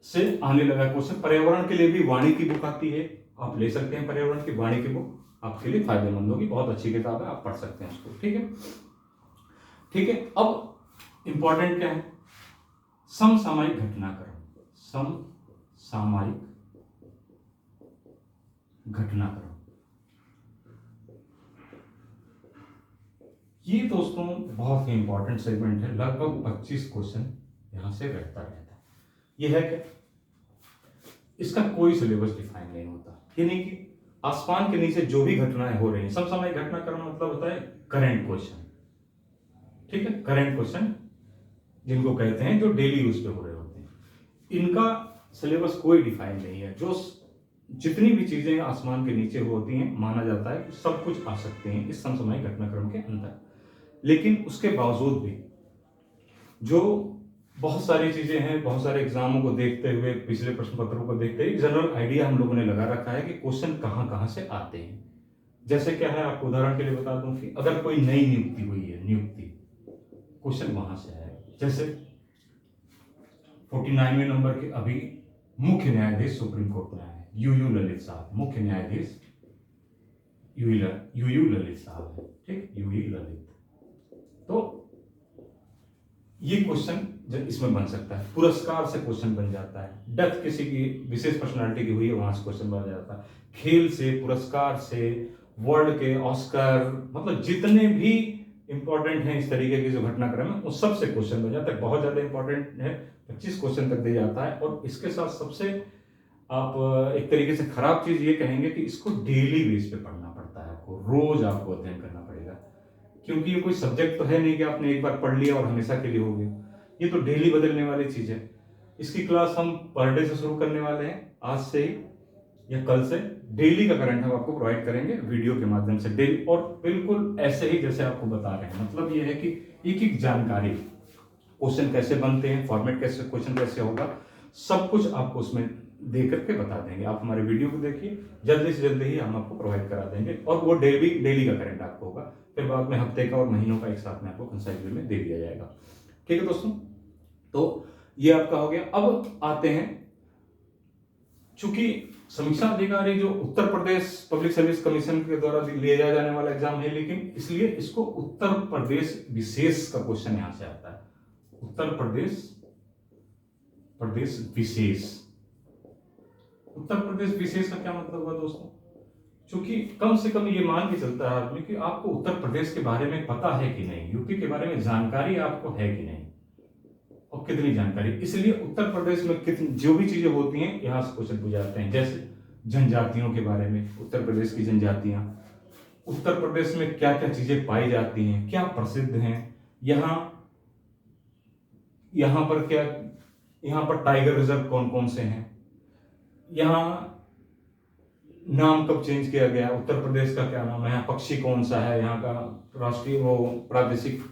से आने लगा क्वेश्चन। पर्यावरण के लिए भी वाणी की बुक आती है, आप ले सकते हैं पर्यावरण की वाणी की बुक, आपके लिए फायदेमंद होगी, बहुत अच्छी किताब है, आप पढ़ सकते हैं उसको, ठीक है, ठीक है। अब इंपॉर्टेंट क्या है, समसामयिक घटनाक्रम, समसामयिक घटनाक्रम। ये दोस्तों बहुत ही इंपॉर्टेंट सेगमेंट है, लगभग 25 क्वेश्चन यहां से रहता रहता है। ये है क्या, इसका कोई सिलेबस डिफाइन नहीं होता, यानी कि आसमान के नीचे जो भी घटनाएं हो रही हैं, समसामयिक घटनाक्रम मतलब होता है करंट क्वेश्चन, ठीक है, करंट क्वेश्चन जिनको कहते हैं, जो डेली यूज पे हो रहे होते हैं। इनका सिलेबस कोई डिफाइन नहीं है, जो जितनी भी चीजें आसमान के नीचे होती हैं, माना जाता है सब कुछ आ सकते हैं इस समसामयिक घटनाक्रम के अंदर। लेकिन उसके बावजूद भी जो बहुत सारी चीजें हैं, बहुत सारे एग्जामों को देखते हुए, पिछले प्रश्न पत्रों को देखते हुए जनरल आइडिया हम लोगों ने लगा रखा है कि क्वेश्चन कहां कहां से आते हैं। जैसे क्या है, आपको उदाहरण के लिए बता दूं कि अगर कोई नई नियुक्ति हुई है, नियुक्ति क्वेश्चन वहां से आएगा। जैसे 49वें नंबर के अभी मुख्य न्यायाधीश सुप्रीम कोर्ट में आए, यूयू ललित साहब, मुख्य न्यायाधीश यूयू ललित साहब है, ठीक, यूयू ललित। तो ये क्वेश्चन इसमें बन सकता है। पुरस्कार से क्वेश्चन बन जाता है। डेथ किसी की विशेष पर्सनालिटी की हुई है, वहां से क्वेश्चन बन जाता है। खेल से, पुरस्कार से, वर्ल्ड के ऑस्कर, मतलब जितने भी इंपॉर्टेंट हैं इस तरीके के जो घटनाक्रम है, उस सबसे क्वेश्चन बन जाता है। बहुत ज्यादा इंपॉर्टेंट है, 25 क्वेश्चन तक दे जाता है। और इसके साथ सबसे आप एक तरीके से खराब चीज ये कहेंगे कि इसको डेली बेस पे पढ़ना पड़ता है, आपको रोज आपको अध्ययन करना पड़ेगा, क्योंकि ये कोई सब्जेक्ट तो है नहीं कि आपने एक बार पढ़ लिया और हमेशा के लिए हो गया। ये तो डेली बदलने वाली चीज है। इसकी क्लास हम पर डे से शुरू करने वाले हैं, आज से ही या कल से। डेली का करंट हम आपको प्रोवाइड करेंगे वीडियो के माध्यम से डेली, और बिल्कुल ऐसे ही जैसे आपको बता रहे हैं। मतलब ये है कि एक एक जानकारी, क्वेश्चन कैसे बनते हैं, फॉर्मेट कैसे, क्वेश्चन कैसे होगा, सब कुछ आपको उसमें दे करके बता देंगे। आप हमारे वीडियो को देखिए, जल्दी से जल्दी ही हम आपको प्रोवाइड करा देंगे। और वो डेली का करंट आपको होगा, फिर बाद में हफ्ते का और महीनों का एक साथ में आपको कंसाइज वे में दे दिया जाएगा। ठीक है दोस्तों, तो ये आपका हो गया। अब आते हैं, चूंकि समीक्षा अधिकारी जो Uttar Pradesh public service commission के द्वारा लिया जाने वाला एग्जाम है, लेकिन इसलिए इसको उत्तर प्रदेश विशेष का क्वेश्चन यहां से आता है। उत्तर प्रदेश विशेष। उत्तर प्रदेश विशेष का क्या मतलब हुआ दोस्तों? क्योंकि कम से कम ये मान के चलता है आदमी कि आपको उत्तर प्रदेश के बारे में पता है कि नहीं, यूपी के बारे में जानकारी आपको है कि नहीं, और कितनी जानकारी। इसलिए उत्तर प्रदेश में कितनी जो भी चीजें होती हैं यहां से क्वेश्चन पूछ जाते हैं। जैसे जनजातियों के बारे में, उत्तर प्रदेश की जनजातियां, उत्तर प्रदेश में क्या क्या चीजें पाई जाती हैं, क्या प्रसिद्ध हैं, यहाँ पर क्या, यहाँ पर टाइगर रिजर्व कौन कौन से हैं, यहाँ नाम कब चेंज किया गया, उत्तर प्रदेश का क्या नाम है, यहाँ पक्षी कौन सा है, यहाँ का राष्ट्रीय वो प्रादेशिक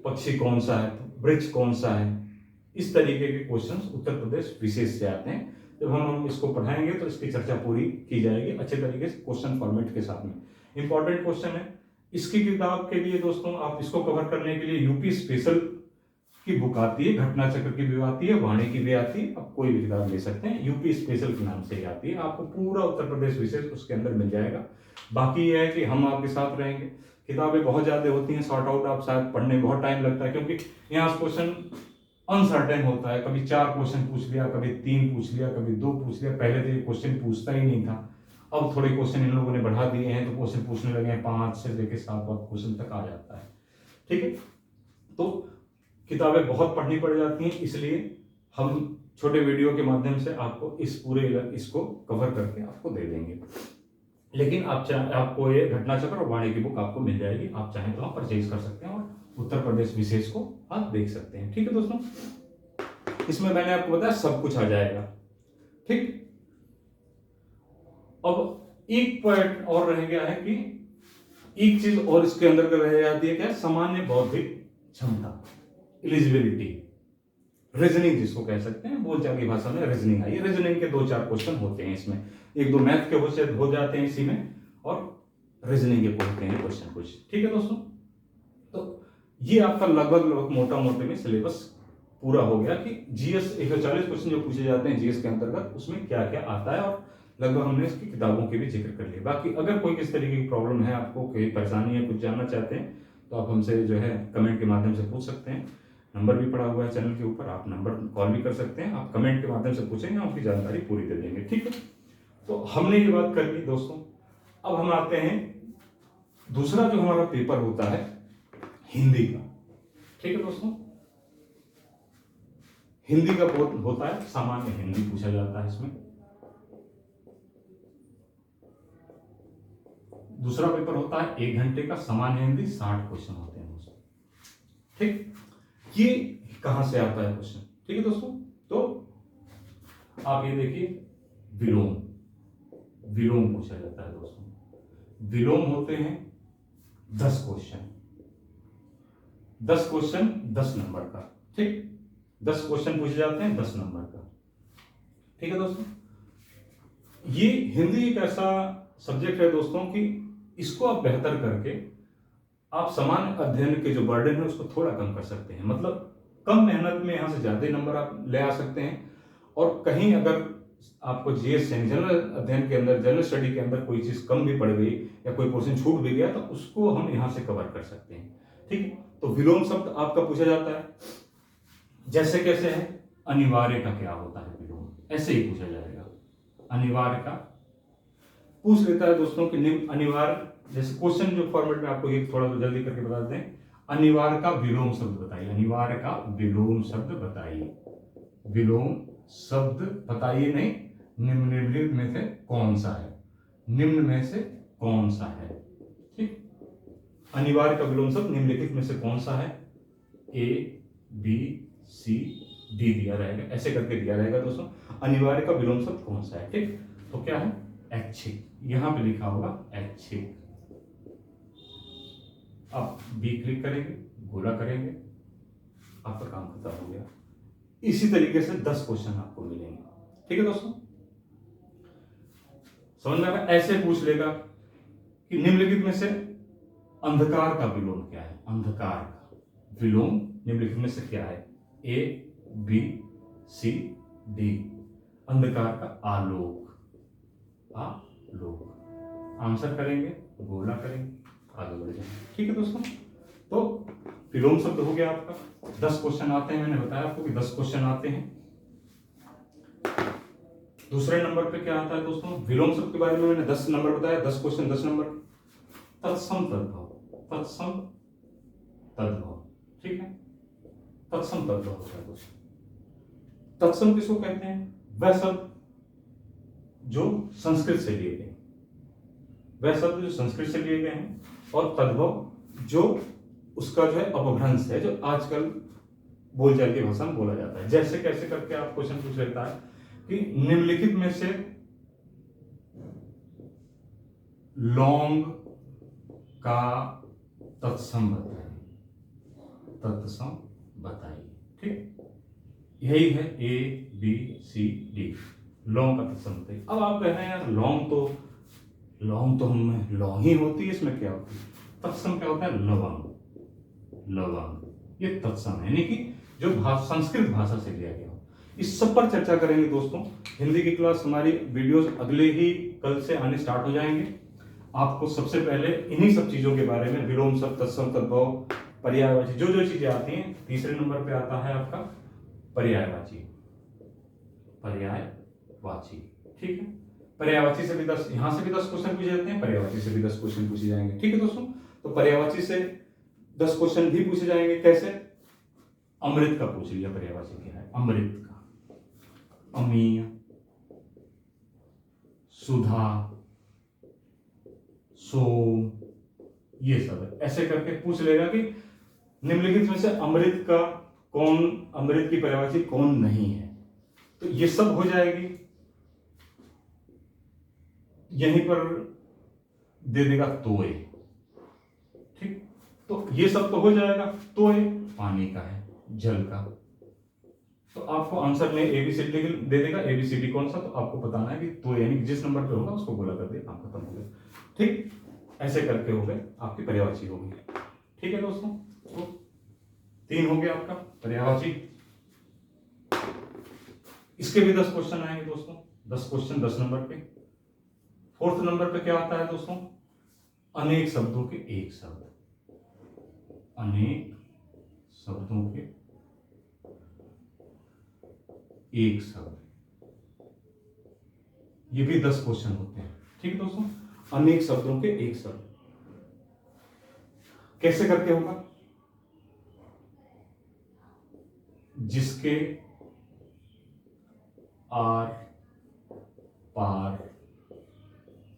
पक्षी कौन सा है, वृक्ष कौन सा है। इस तरीके के क्वेश्चंस उत्तर प्रदेश विशेष से आते हैं। जब हम इसको पढ़ाएंगे तो इसकी चर्चा पूरी की जाएगी अच्छे तरीके से, क्वेश्चन फॉर्मेट के साथ में। इंपॉर्टेंट क्वेश्चन है। इसकी किताब के लिए दोस्तों, आप इसको कवर करने के लिए यूपी स्पेशल की बुक आती है, घटना चक्र की भी आती है, वाणी की भी आती है। आप कोई भी किताब ले सकते हैं, यूपी स्पेशल के नाम से ही आती है। आपको पूरा उत्तर प्रदेश विशेष उसके अंदर मिल जाएगा। बाकी यह है कि हम आपके साथ रहेंगे। किताबें बहुत ज्यादा होती हैं, सॉर्ट आउट आप शायद पढ़ने में बहुत टाइम लगता है, क्योंकि यहाँ क्वेश्चन अनसर्टेन होता है। कभी 4 क्वेश्चन पूछ लिया, कभी 3 पूछ लिया, कभी 2 पूछ लिया। पहले तो ये क्वेश्चन पूछता ही नहीं था, अब थोड़े क्वेश्चन इन लोगों ने बढ़ा दिए हैं, तो क्वेश्चन पूछने लगे हैं 5 से लेकर 7 क्वेश्चन तक आ जाता है। ठीक है, तो किताबें बहुत पढ़नी पड़ जाती हैं, इसलिए हम छोटे वीडियो के माध्यम से आपको इस पूरे इसको कवर करके आपको दे देंगे। लेकिन आपको ये घटना चक्र और वाणी की बुक आपको मिल जाएगी। आप चाहें तो आप परचेज कर सकते हैं और उत्तर प्रदेश विशेष को आप देख सकते हैं। ठीक है दोस्तों, इसमें मैंने आपको बताया सब कुछ आ जाएगा। ठीक, अब एक पॉइंट और रह गया है कि एक चीज और इसके अंदर रह जाती है, क्या? सामान्य बौद्धिक क्षमता, एलिजिबिलिटी, रीजनिंग जिसको कह सकते हैं, बोलचाल की भाषा में रीजनिंग आई है। रीजनिंग के 2-4 क्वेश्चन होते हैं इसमें, 1-2 मैथ के हो जाते हैं इसी में, और रीजनिंग के होते हैं क्वेश्चन कुछ। ठीक है दोस्तों, तो ये आपका लगभग मोटा मोटे में सिलेबस पूरा हो गया कि जीएस 140 क्वेश्चन जो पूछे जाते हैं जीएस के अंतर्गत, उसमें क्या क्या आता है, और लगभग हमने इसकी किताबों के भी जिक्र कर लिया। बाकी अगर कोई किस तरीके की प्रॉब्लम है, आपको कोई परेशानी है, कुछ जानना चाहते हैं, तो आप हमसे जो है कमेंट के माध्यम से पूछ सकते हैं। नंबर भी पड़ा हुआ है चैनल के ऊपर, आप नंबर कॉल भी कर सकते हैं। आप कमेंट के माध्यम से पूछेंगे, आपकी जानकारी पूरी दे देंगे। ठीक है, तो हमने ये बात कर ली दोस्तों। अब हम आते हैं दूसरा जो हमारा पेपर होता है हिंदी का। ठीक है दोस्तों, हिंदी का होता है सामान्य हिंदी पूछा जाता है इसमें। दूसरा पेपर होता है 1 घंटे का सामान्य हिंदी, 60 क्वेश्चन होते हैं दोस्तों। ठीक, ये कहां से आता है क्वेश्चन? ठीक है दोस्तों, तो आप ये देखिए, विलोम पूछा जाता है दोस्तों। विलोम होते हैं 10 क्वेश्चन, 10 नंबर का। ठीक, 10 क्वेश्चन पूछे जाते हैं 10 नंबर का। ठीक है दोस्तों, ये हिंदी एक ऐसा सब्जेक्ट है दोस्तों कि इसको आप बेहतर करके आप सामान्य अध्ययन के जो बर्डन है उसको थोड़ा कम कर सकते हैं। मतलब कम मेहनत में यहां से ज्यादा नंबर आप ले आ सकते हैं। और कहीं अगर आपको जीएस यानी जनरल अध्ययन के अंदर, जनरल स्टडी के अंदर कोई चीज कम भी पड़ गई या कोई पोर्शन छूट भी गया, तो उसको हम यहां से कवर कर सकते हैं। ठीक है, तो विलोम शब्द आपका पूछा जाता है। जैसे कैसे है, अनिवार्य का क्या होता है विलोम, ऐसे ही पूछा जाएगा। अनिवार्य का पूछ लेता है दोस्तों कि निम्न अनिवार्य, जैसे क्वेश्चन जो फॉर्मेट में आपको एक थोड़ा तो जल्दी करके बता देते हैं। अनिवार्य का विलोम शब्द बताइए, अनिवार्य का विलोम शब्द बताइए, विलोम शब्द बताइए नहीं, निम्नलिखित में से कौन सा है, निम्न में से कौन सा है। ठीक, अनिवार्य का विलोम शब्द निम्नलिखित में से कौन सा है, ए बी सी डी दिया रहेगा, ऐसे करके दिया रहेगा दोस्तों। अनिवार्य का विलोम शब्द कौन सा है, ठीक, तो क्या है, ऐच्छिक, यहां पे लिखा होगा ऐच्छिक। आप बी क्लिक करेंगे, गोला करेंगे, आपका काम खत्म हो गया। इसी तरीके से 10 क्वेश्चन आपको मिलेंगे, ठीक है दोस्तों, समझ में आया। ऐसे पूछ लेगा कि निम्नलिखित में से अंधकार का विलोम क्या है, अंधकार का विलोम निम्नलिखित में से क्या है, ए बी सी डी। अंधकार का आलोक, आलोक, आंसर करेंगे, गोला करेंगे, आगे बढ़ जाएंगे, ठीक है दोस्तों। तो विलोम शब्द हो गया आपका, 10 क्वेश्चन आते हैं, मैंने बताया आपको कि 10 क्वेश्चन आते हैं। दूसरे नंबर पे क्या आता है दोस्तों, विलोम शब्द के बारे में मैंने 10 नंबर बताया, 10 क्वेश्चन 10 नंबर। तत्सम तद्भव, तत्सम तद्भव, ठीक है, तत्सम तद्भव होता है दोस्तों। तत्सम किसको कहते हैं, वह शब्द जो संस्कृत से लिए गए, वह शब्द जो संस्कृत से लिए गए हैं, और तद्भव जो उसका जो है अपभ्रंश है, जो आजकल बोलचाल की भाषा में बोला जाता है। जैसे कैसे करके आप क्वेश्चन पूछ लेता है कि निम्नलिखित में से लौंग का तत्सम बताइए, तत्सम बताइए, ठीक, यही है ए बी सी डी, लौंग का तत्सम बताइए। अब आप कह रहे हैं यार लौंग तो हम लौंग ही होती है, इसमें क्या होती है, तत्सम क्या होता है, लवंग, लवंग, ये तत्सम है, यानी कि जो संस्कृत भाषा से लिया गया हो। इस सब पर चर्चा करेंगे दोस्तों। हिंदी की क्लास हमारी वीडियोस अगले ही कल से आने स्टार्ट हो जाएंगे। आपको सबसे पहले इन्हीं सब चीजों के बारे में, विलोम शब्द, तत्सम, तद्भव, पर्यायवाची, जो जो चीजें आती हैं। तीसरे नंबर पे आता है आपका पर्यायवाची, पर्यायवाची, ठीक है। पर्यायवाची से भी 10, यहां से भी 10 क्वेश्चन पूछे जाते हैं, पर्यायवाची से भी 10 क्वेश्चन पूछे जाएंगे, ठीक है दोस्तों। तो पर्यायवाची से 10 क्वेश्चन भी पूछे जाएंगे। कैसे, अमृत का पूछ लिया, पर्यायवाची क्या है, अमृत का, अमीय, सुधा, सोम, ये सब है, ऐसे करके पूछ लेगा कि निम्नलिखित में से अमृत का कौन, अमृत की पर्यायवाची कौन नहीं है, तो ये सब हो जाएगी। यहीं पर दे देगा तोय, ठीक, तो ये सब तो हो जाएगा। तोय पानी का है, जल का, तो आपको आंसर में एबीसीडी दे देगा, एबीसीडी कौन सा, तो आपको बताना है कि तोय, यानी जिस नंबर पे होगा उसको गोला कर दिया, काम खत्म हो गया, ठीक। ऐसे करके हो गए, आपकी पर्यायवाची होगी, ठीक है दोस्तों। तो 3 हो गया आपका पर्यायवाची। इसके भी 10 क्वेश्चन आएंगे दोस्तों, 10 क्वेश्चन 10 नंबर पे। 4th नंबर पे क्या आता है दोस्तों, अनेक शब्दों के एक शब्द, अनेक शब्दों के एक शब्द, ये भी 10 क्वेश्चन होते हैं, ठीक है दोस्तों। अनेक शब्दों के एक शब्द कैसे करके होगा, जिसके आर पार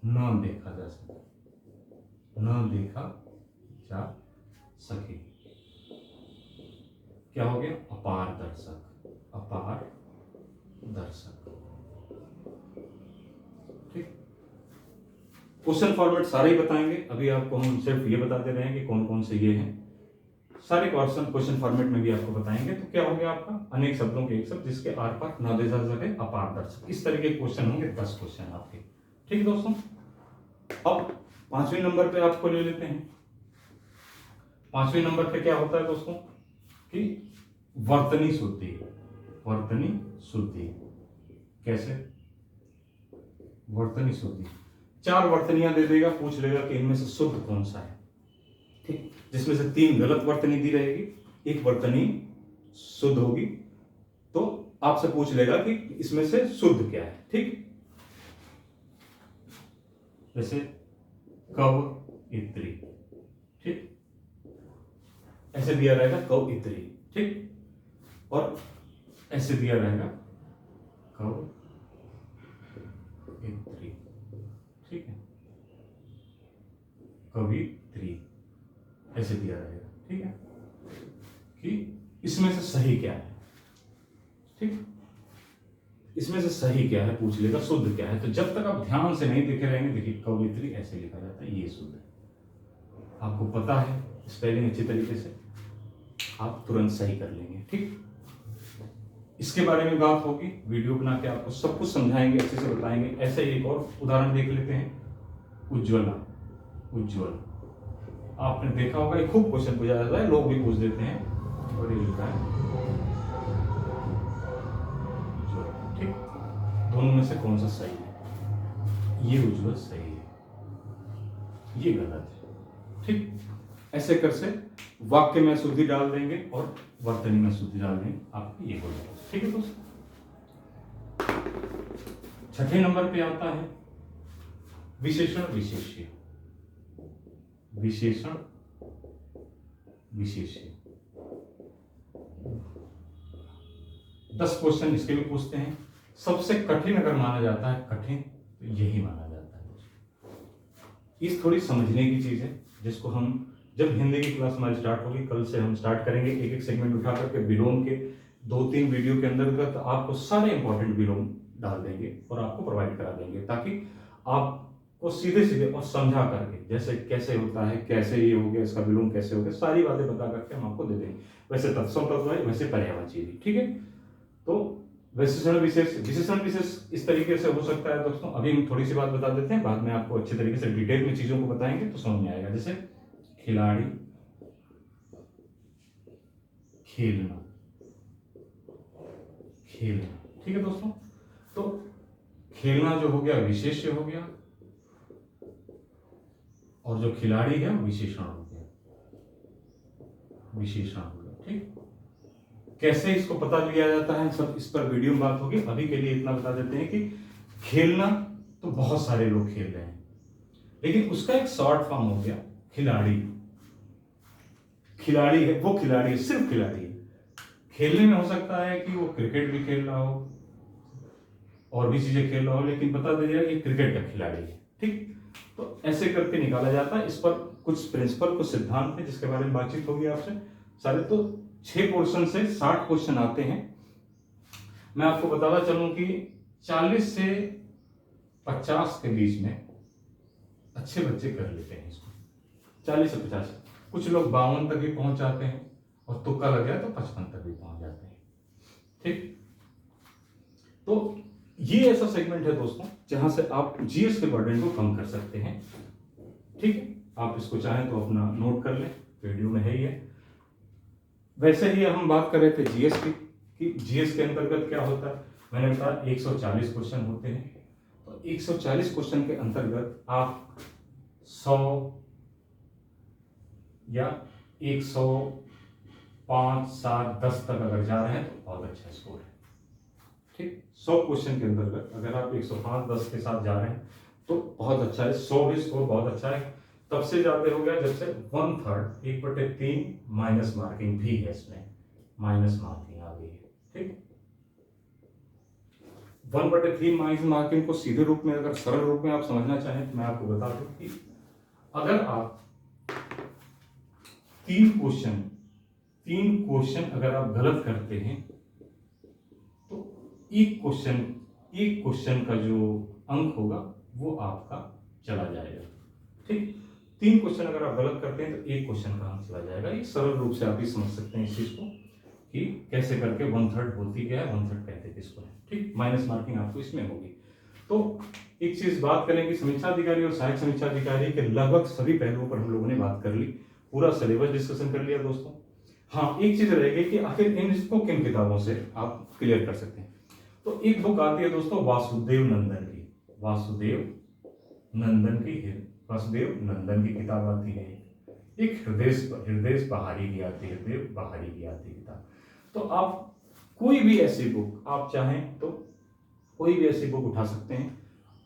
न देखा जा सके, न देखा जा सके, क्या हो गया, अपार दर्शक, अपार दर्शक, ठीक। क्वेश्चन फॉर्मेट सारे ही बताएंगे, अभी आपको हम सिर्फ ये बता दे रहे हैं कि कौन कौन से ये हैं। सारे क्वेश्चन फॉर्मेट में भी आपको बताएंगे। तो क्या हो गया आपका, अनेक शब्दों के एक शब्द जिसके आर पार न देखा जा सके, अपार दर्शक, इस तरह के क्वेश्चन होंगे, 10 क्वेश्चन आपके, ठीक है दोस्तों। अब 5वें नंबर पे आपको ले लेते हैं। 5वें नंबर पे क्या होता है दोस्तों कि वर्तनी शुद्धि, वर्तनी शुद्धि, कैसे, वर्तनी शुद्धि, 4 वर्तनियां दे देगा, पूछ लेगा कि इनमें से शुद्ध कौन सा है, ठीक, जिसमें से 3 गलत वर्तनी दी रहेगी, एक वर्तनी शुद्ध होगी तो आपसे पूछ लेगा कि इसमें से शुद्ध क्या है, ठीक। जैसे कवयित्री, ठीक, ऐसे दिया रहेगा कवयित्री, ठीक, और ऐसे दिया रहेगा कवयित्री, ठीक है, कवयित्री ऐसे दिया रहेगा, ठीक है, कि इसमें से सही क्या है, ठीक, इसमें से सही क्या है पूछ लेगा, शुद्ध क्या है। तो जब तक आप ध्यान से नहीं देखे रहेंगे, देखिए कवयित्री ऐसे लिखा जाता है, ये शुद्ध है, आपको पता है स्पेलिंग अच्छी तरीके से, आप तुरंत सही कर लेंगे, ठीक। इसके बारे में बात होगी, वीडियो बना के आपको सब कुछ समझाएंगे, अच्छे से बताएंगे। ऐसे एक और उदाहरण देख लेते हैं, उज्ज्वला, उज्ज्वल, आपने देखा होगा ये खूब क्वेश्चन पूछा जाता है, लोग भी पूछ देते हैं, और ये लिखा है उज्ज्वल, ठीक। दोनों में से कौन सा सही है? ये उज्ज्वल सही है, ये गलत है, ठीक। ऐसे कर से वाक्य में शुद्धि डाल देंगे और वर्तनी में शुद्धि डाल देंगे, आपको ये हो जाएगा, ठीक है दोस्तों। छठे नंबर पे आता है विशेषण विशेष्य, विशेषण विशेष्य। 10 क्वेश्चन इसके भी पूछते हैं। सबसे कठिन अगर माना जाता है, कठिन तो यही माना जाता है। इस थोड़ी समझने की चीज है, जिसको हम जब हिंदी की क्लास हमारी स्टार्ट होगी, कल से हम स्टार्ट करेंगे, एक एक सेगमेंट उठा करके विलोम के 2-3 वीडियो के अंतर्गत आपको सारे इंपॉर्टेंट विलोम डाल देंगे और आपको प्रोवाइड करा देंगे, ताकि आपको सीधे सीधे और समझा करके, जैसे कैसे होता है, कैसे ये हो गया, इसका विलोम कैसे हो गया, सारी बातें बता करके हम आपको दे देंगे। वैसे तत्सम तत्व है, वैसे पर्यायवाची भी, ठीक है। तो विशेषण विशेष, विशेषण विशेष इस तरीके से हो सकता है दोस्तों। अभी हम थोड़ी सी बात बता देते हैं, बाद में आपको अच्छे तरीके से डिटेल में चीजों को बताएंगे तो समझ में आएगा। जैसे खिलाड़ी, खेलना, खेलना, ठीक है दोस्तों। तो खेलना जो हो गया विशेष्य हो गया, और जो खिलाड़ी है विशेषण हो गया, विशेषण हो गया, ठीक। कैसे इसको पता लिया जाता है, सब इस पर वीडियो में बात होगी। अभी के लिए इतना बता देते हैं कि खेलना तो बहुत सारे लोग खेल रहे हैं, लेकिन उसका एक शॉर्ट फॉर्म हो गया खिलाड़ी। खिलाड़ी है वो खिलाड़ी है, सिर्फ खिलाड़ी है। खेलने में हो सकता है कि वो क्रिकेट भी खेल रहा हो और भी चीजें खेल रहा हो, लेकिन बता दीजिएगा कि क्रिकेट का खिलाड़ी है, ठीक। तो ऐसे करके निकाला जाता है। इस पर कुछ प्रिंसिपल, कुछ सिद्धांत है जिसके बारे में बातचीत होगी आपसे। सारे तो 6 पोर्शन से 60 क्वेश्चन आते हैं। मैं आपको बताता चलूं कि 40 से 50 के बीच में अच्छे बच्चे कर लेते हैं इसको, 40 से 50। कुछ लोग 52 तक भी पहुंच जाते हैं, और तुक्का लग गया तो 55 तक भी पहुंच जाते हैं, ठीक। तो ये ऐसा सेगमेंट है दोस्तों जहां से आप जीएस के बर्डन को कम कर सकते हैं, ठीक है। आप इसको चाहें तो अपना नोट कर लें, वीडियो में है ही है। वैसे ही हम बात कर रहे थे जीएस की, कि जीएस के अंतर्गत क्या होता है। मैंने बताया 140 क्वेश्चन होते हैं। तो 140 क्वेश्चन के अंतर्गत आप 100 या 105, 7, 10 तक अगर जा रहे हैं तो बहुत अच्छा स्कोर है, ठीक। 100 क्वेश्चन के अंतर्गत अगर आप 105, 10 के साथ जा रहे हैं तो बहुत अच्छा है। 100 भी स्कोर बहुत अच्छा है। तब से ज्यादा हो गया जब से 1/3, 1/3 माइनस मार्किंग भी है, इसमें माइनस मार्किंग आ गई है, ठीक। 1/3 माइनस मार्किंग को सीधे रूप में, अगर सरल रूप में आप समझना चाहें तो मैं आपको बता दूं कि अगर आप 3 क्वेश्चन अगर आप गलत करते हैं तो एक क्वेश्चन का जो अंक होगा वो आपका चला जाएगा, ठीक। 3 क्वेश्चन अगर आप गलत करते हैं तो एक क्वेश्चन का अंक चला जाएगा। एक सरल रूप से आप ही समझ सकते हैं इस चीज को कि कैसे करके 1/3 होती क्या है, 1/3 कहते किसको है, ठीक। माइनस मार्किंग आपको इसमें होगी। तो एक चीज बात करें कि समीक्षा अधिकारी और सहायक समीक्षा अधिकारी के लगभग सभी पहलुओं पर हम लोगों ने बात कर ली, पूरा सिलेबस डिस्कशन कर लिया दोस्तों। हाँ, एक चीज रहेगी कि आखिर इसको किन किताबों से आप क्लियर कर सकते हैं। तो एक बुक आती है दोस्तों वासुदेव नंदन की, वासुदेव नंदन की किताब आती है। एक हृदय बहारी की आती है, हृदय बहारी की आती है किताब। तो आप कोई भी ऐसी बुक आप चाहें तो कोई भी ऐसी बुक उठा सकते हैं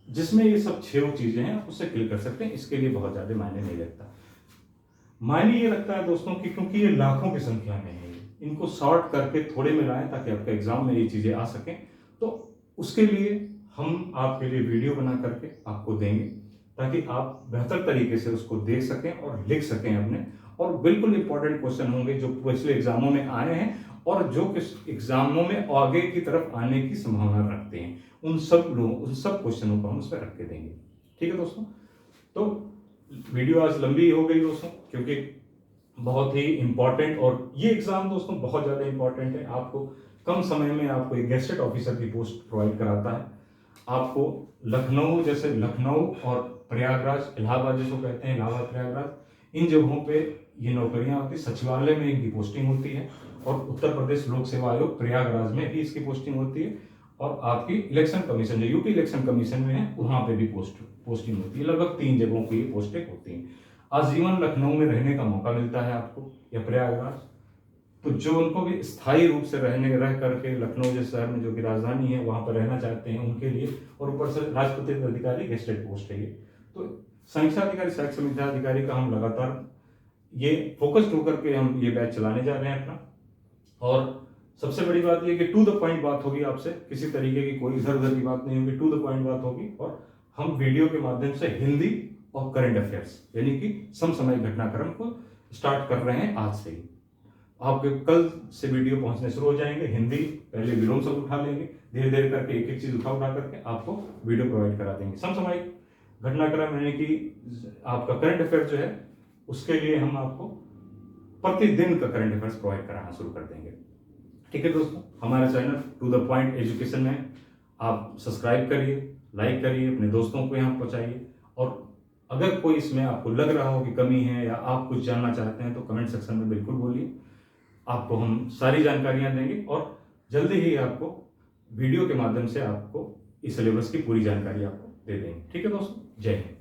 जिसमें ये सब 6 चीजें हैं, आप उससे क्लिक कर सकते हैं। इसके लिए बहुत ज्यादा मायने नहीं रखता। मायने ये रखता है दोस्तों कि क्योंकि ये लाखों की संख्या में है, इनको सॉर्ट करके थोड़े में लाएं ताकि आपके एग्जाम में ये चीजें आ सकें। तो उसके लिए हम आपके लिए वीडियो बना करके आपको देंगे ताकि आप बेहतर तरीके से उसको देख सकें और लिख सकें अपने। और बिल्कुल इंपॉर्टेंट क्वेश्चन होंगे जो पिछले एग्जामों में आए हैं और जो किस एग्जामों में आगे की तरफ आने की संभावना रखते हैं, उन सब क्वेश्चनों को हम उसमें रख के देंगे। ठीक है दोस्तों, तो वीडियो आज लंबी हो गई दोस्तों क्योंकि बहुत ही इंपॉर्टेंट, और ये एग्जाम दोस्तों बहुत ज्यादा इंपॉर्टेंट है। आपको कम समय में आपको एक गेस्टेड ऑफिसर की पोस्ट प्रोवाइड कराता है। आपको लखनऊ, जैसे लखनऊ और प्रयागराज, इलाहाबाद जिसको कहते हैं, इलाहाबाद प्रयागराज, इन जगहों पे ये नौकरियां होती, सचिवालय में इनकी पोस्टिंग होती है। और उत्तर प्रदेश लोक सेवा आयोग प्रयागराज में भी इसकी पोस्टिंग होती है। और आपकी इलेक्शन कमीशन जो यूपी इलेक्शन कमीशन में है वहां पे भी पोस्टिंग होती है। लगभग 3 जगहों की पोस्टें होती हैं। आजीवन लखनऊ में रहने का मौका मिलता है आपको या प्रयागराज। तो जो उनको भी स्थायी रूप से रह करके लखनऊ जैसे शहर में जो कि राजधानी है वहां पर रहना चाहते हैं उनके लिए, और ऊपर से राजपत्रित अधिकारी गेस्टेड पोस्ट है ये। तो समीक्षा अधिकारी, सहायक समीक्षा अधिकारी का हम लगातार ये फोकस्ड होकर के हम ये बैच चलाने जा रहे हैं अपना। और सबसे बड़ी बात ये कि टू द पॉइंट बात होगी आपसे, किसी तरीके की कोई इधर उधर की बात नहीं होगी, टू द पॉइंट बात होगी। और हम वीडियो के माध्यम से हिंदी और करंट अफेयर्स यानी कि समसामयिक घटनाक्रम को स्टार्ट कर रहे हैं आज से ही। आपके कल से वीडियो पहुंचने शुरू हो जाएंगे। हिंदी पहले विलोम शब्द उठा लेंगे, धीरे धीरे करके एक एक चीज उठा करके आपको वीडियो प्रोवाइड करा देंगे। समसामयिक घटनाक्रम यानी कि आपका करंट अफेयर जो है उसके लिए हम आपको प्रतिदिन का करंट अफेयर्स प्रोवाइड कराना शुरू कर देंगे। ठीक है दोस्तों, हमारे channel to the point education में आप सब्सक्राइब करिए, लाइक करिए, अपने दोस्तों को यहाँ पहुँचाइए। और अगर कोई इसमें आपको लग रहा हो कि कमी है या आप कुछ जानना चाहते हैं तो कमेंट सेक्शन में बिल्कुल बोलिए, आपको हम सारी जानकारियां देंगे। और जल्दी ही आपको वीडियो के माध्यम से आपको इस सिलेबस की पूरी जानकारी आपको दे देंगे। ठीक है दोस्तों, जय हिंद।